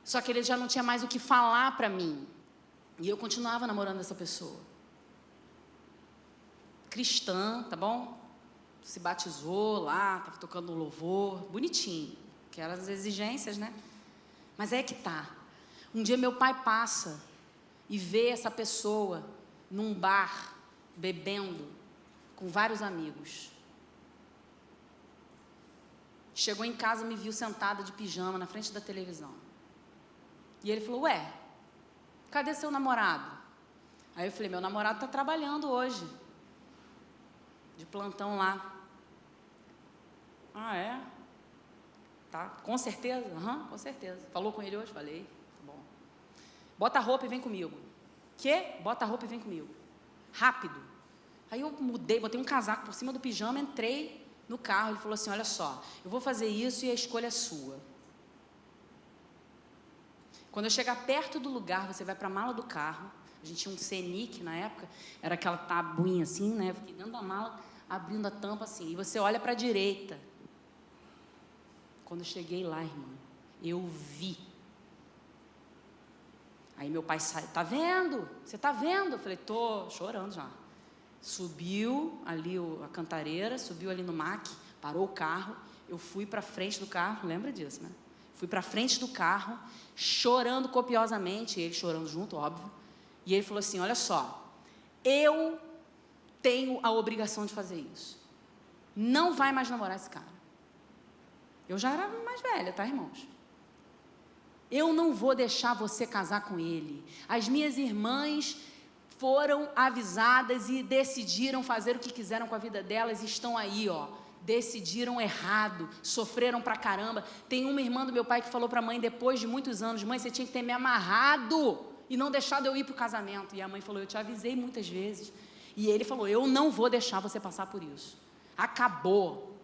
Só que ele já não tinha mais o que falar para mim. E eu continuava namorando essa pessoa. Cristã, tá bom? Se batizou lá, estava tocando louvor, bonitinho, que eram as exigências, né? Mas é que tá. Um dia meu pai passa e vê essa pessoa num bar, bebendo, com vários amigos. Chegou em casa e me viu sentada de pijama na frente da televisão. E ele falou, ué, cadê seu namorado? Aí eu falei, meu namorado está trabalhando hoje, de plantão lá. Ah, é? Tá, com certeza? Aham, com certeza. Falou com ele hoje? Falei. Tá bom. Bota a roupa e vem comigo. Quê? Bota a roupa e vem comigo. Rápido. Aí eu mudei, botei um casaco por cima do pijama, entrei no carro. Ele falou assim, olha só, eu vou fazer isso e a escolha é sua. Quando eu chegar perto do lugar, você vai para a mala do carro. A gente tinha um Scenic na época, era aquela tabuinha assim, né? Eu fiquei dentro da mala, abrindo a tampa assim. E você olha para a direita. Quando eu cheguei lá, irmão, eu vi. Aí meu pai saiu, tá vendo? Você tá vendo? Eu falei, tô chorando já. Subiu ali a cantareira, subiu ali no MAC, parou o carro. Eu fui para frente do carro, lembra disso, né? Fui para frente do carro, chorando copiosamente, ele chorando junto, óbvio. E ele falou assim, olha só, eu tenho a obrigação de fazer isso. Não vai mais namorar esse cara. Eu já era mais velha, tá, irmãos? Eu não vou deixar você casar com ele. As minhas irmãs foram avisadas e decidiram fazer o que quiseram com a vida delas e estão aí, ó. Decidiram errado, sofreram pra caramba. Tem uma irmã do meu pai que falou pra mãe depois de muitos anos, mãe, você tinha que ter me amarrado e não deixado eu ir pro casamento. E a mãe falou, eu te avisei muitas vezes. E ele falou, eu não vou deixar você passar por isso. Acabou.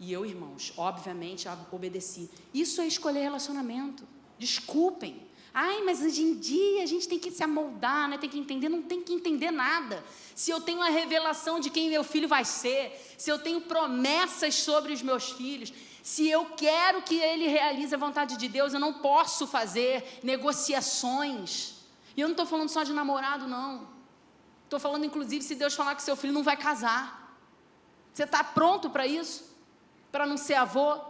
E eu, irmãos, obviamente, obedeci. Isso é escolher relacionamento. Desculpem. Ai, mas hoje em dia a gente tem que se amoldar, né? Tem que entender. Não tem que entender nada. Se eu tenho a revelação de quem meu filho vai ser, se eu tenho promessas sobre os meus filhos, se eu quero que ele realize a vontade de Deus, eu não posso fazer negociações. E eu não estou falando só de namorado, não. Estou falando, inclusive, se Deus falar que seu filho não vai casar. Você está pronto para isso? Para não ser avô?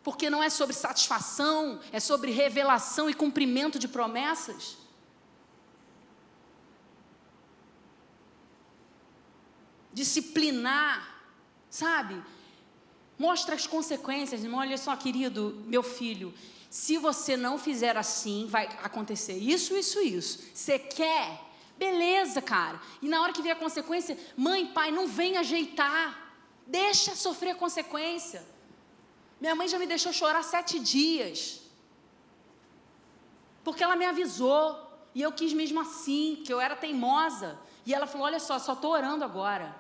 Porque não é sobre satisfação, é sobre revelação e cumprimento de promessas. Disciplinar, sabe? Mostra as consequências, irmão. Olha só, querido, meu filho, se você não fizer assim, vai acontecer isso, isso, isso. Você quer? Beleza, cara. E na hora que vier a consequência, mãe, pai, não vem ajeitar. Deixa sofrer a consequência. Minha mãe já me deixou chorar 7 dias. Porque ela me avisou. E eu quis mesmo assim, que eu era teimosa. E ela falou, olha só estou orando agora.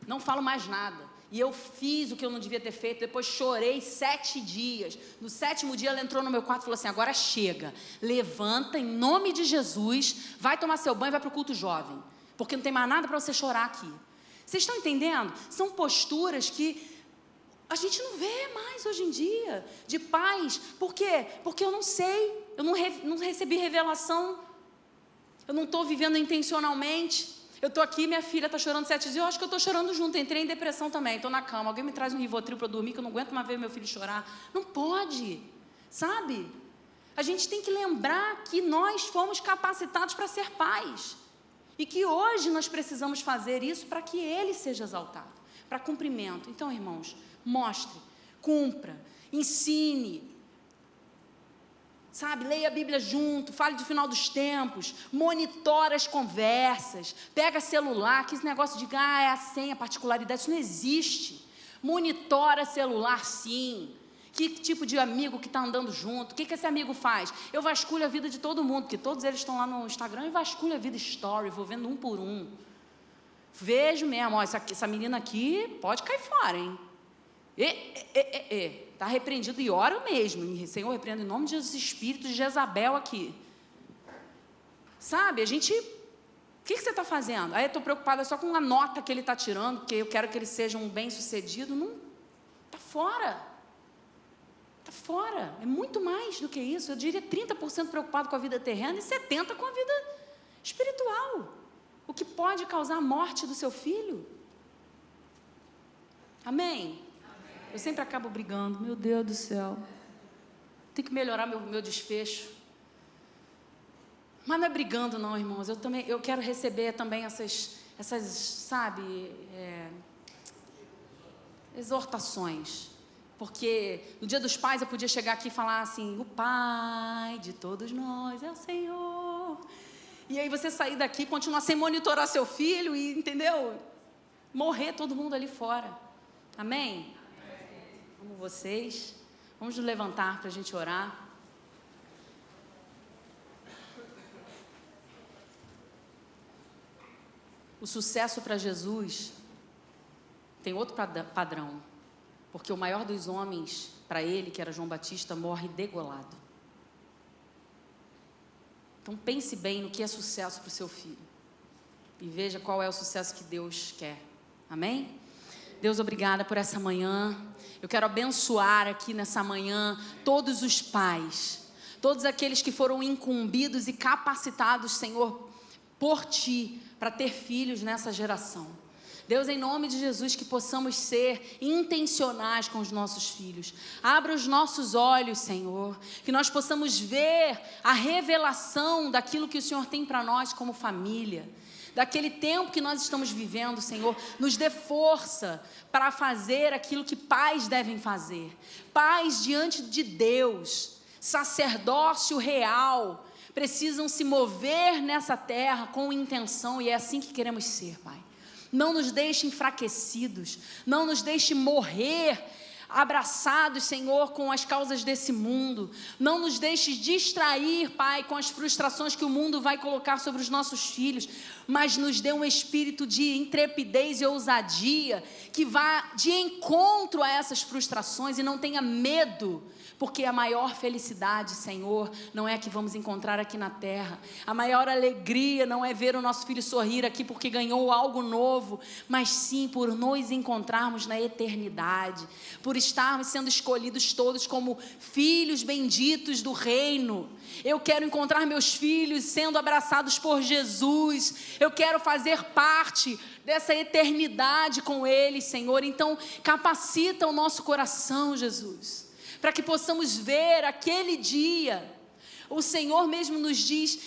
Não falo mais nada. E eu fiz o que eu não devia ter feito. Depois chorei 7 dias. No 7º dia ela entrou no meu quarto e falou assim, agora chega. Levanta em nome de Jesus. Vai tomar seu banho e vai para o culto jovem. Porque não tem mais nada para você chorar aqui. Vocês estão entendendo? São posturas que a gente não vê mais hoje em dia, de pais. Por quê? Porque eu não sei, eu não recebi revelação, eu não estou vivendo intencionalmente. Eu estou aqui, minha filha está chorando 7 dias, eu acho que eu estou chorando junto, entrei em depressão também, estou na cama, alguém me traz um Rivotril para dormir, que eu não aguento mais ver meu filho chorar. Não pode, sabe? A gente tem que lembrar que nós fomos capacitados para ser pais. E que hoje nós precisamos fazer isso para que Ele seja exaltado, para cumprimento. Então, irmãos, mostre, cumpra, ensine, sabe, leia a Bíblia junto, fale do final dos tempos, monitore as conversas, pega celular, que esse negócio de, é a senha, particularidade, isso não existe. Monitora celular sim. Que tipo de amigo que está andando junto? O que esse amigo faz? Eu vasculho a vida de todo mundo, porque todos eles estão lá no Instagram e vasculho a vida story, vou vendo um por um. Vejo mesmo, ó, essa menina aqui pode cair fora, hein? Está repreendido e oro mesmo. Senhor, repreendo em nome de Jesus, espírito de Jezabel aqui. Sabe, a gente... O que você está fazendo? Aí eu estou preocupada só com a nota que ele está tirando, porque eu quero que ele seja um bem-sucedido. Não, está fora. Está fora, é muito mais do que isso. Eu diria 30% preocupado com a vida terrena e 70% com a vida espiritual. O que pode causar a morte do seu filho. Amém? Eu sempre acabo brigando, meu Deus do céu. Tem que melhorar meu desfecho. Mas não é brigando não, irmãos. Eu quero receber também essas sabe, exortações. Porque no dia dos pais eu podia chegar aqui e falar assim: o Pai de todos nós é o Senhor. E aí você sair daqui e continuar sem monitorar seu filho e, entendeu? Morrer todo mundo ali fora. Amém? Amo vocês. Vamos nos levantar para a gente orar. O sucesso para Jesus tem outro padrão. Porque o maior dos homens, para ele, que era João Batista, morre degolado. Então pense bem no que é sucesso para o seu filho. E veja qual é o sucesso que Deus quer. Amém? Deus, obrigada por essa manhã. Eu quero abençoar aqui nessa manhã todos os pais. Todos aqueles que foram incumbidos e capacitados, Senhor, por Ti, para ter filhos nessa geração. Deus, em nome de Jesus, que possamos ser intencionais com os nossos filhos. Abra os nossos olhos, Senhor, que nós possamos ver a revelação daquilo que o Senhor tem para nós como família. Daquele tempo que nós estamos vivendo, Senhor, nos dê força para fazer aquilo que pais devem fazer. Pais diante de Deus, sacerdócio real, precisam se mover nessa terra com intenção, e é assim que queremos ser, Pai. Não nos deixe enfraquecidos, não nos deixe morrer abraçados, Senhor, com as causas desse mundo. Não nos deixe distrair, Pai, com as frustrações que o mundo vai colocar sobre os nossos filhos, mas nos dê um espírito de intrepidez e ousadia, que vá de encontro a essas frustrações e não tenha medo, porque a maior felicidade, Senhor, não é a que vamos encontrar aqui na terra. A maior alegria não é ver o nosso filho sorrir aqui porque ganhou algo novo, mas sim por nos encontrarmos na eternidade, por estarmos sendo escolhidos todos como filhos benditos do reino. Eu quero encontrar meus filhos sendo abraçados por Jesus. Eu quero fazer parte dessa eternidade com eles, Senhor. Então, capacita o nosso coração, Jesus, para que possamos ver aquele dia. O Senhor mesmo nos diz: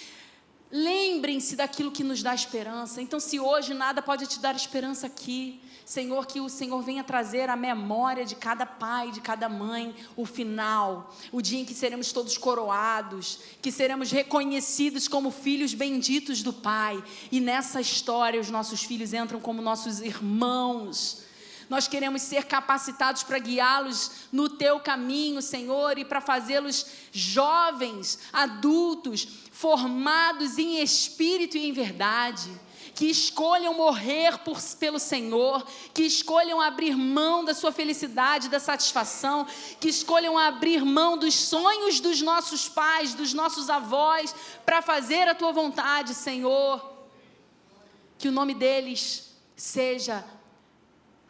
lembrem-se daquilo que nos dá esperança. Então, se hoje nada pode te dar esperança aqui, Senhor, que o Senhor venha trazer a memória de cada pai, de cada mãe, o final, o dia em que seremos todos coroados, que seremos reconhecidos como filhos benditos do Pai, e nessa história os nossos filhos entram como nossos irmãos. Nós queremos ser capacitados para guiá-los no Teu caminho, Senhor, e para fazê-los jovens, adultos, formados em espírito e em verdade, que escolham morrer pelo Senhor, que escolham abrir mão da sua felicidade, da satisfação, que escolham abrir mão dos sonhos dos nossos pais, dos nossos avós, para fazer a Tua vontade, Senhor. Que o nome deles seja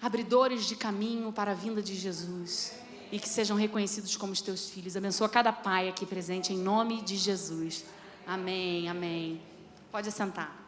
abridores de caminho para a vinda de Jesus, e que sejam reconhecidos como os Teus filhos. Abençoa cada pai aqui presente, em nome de Jesus. Amém, amém. Pode assentar.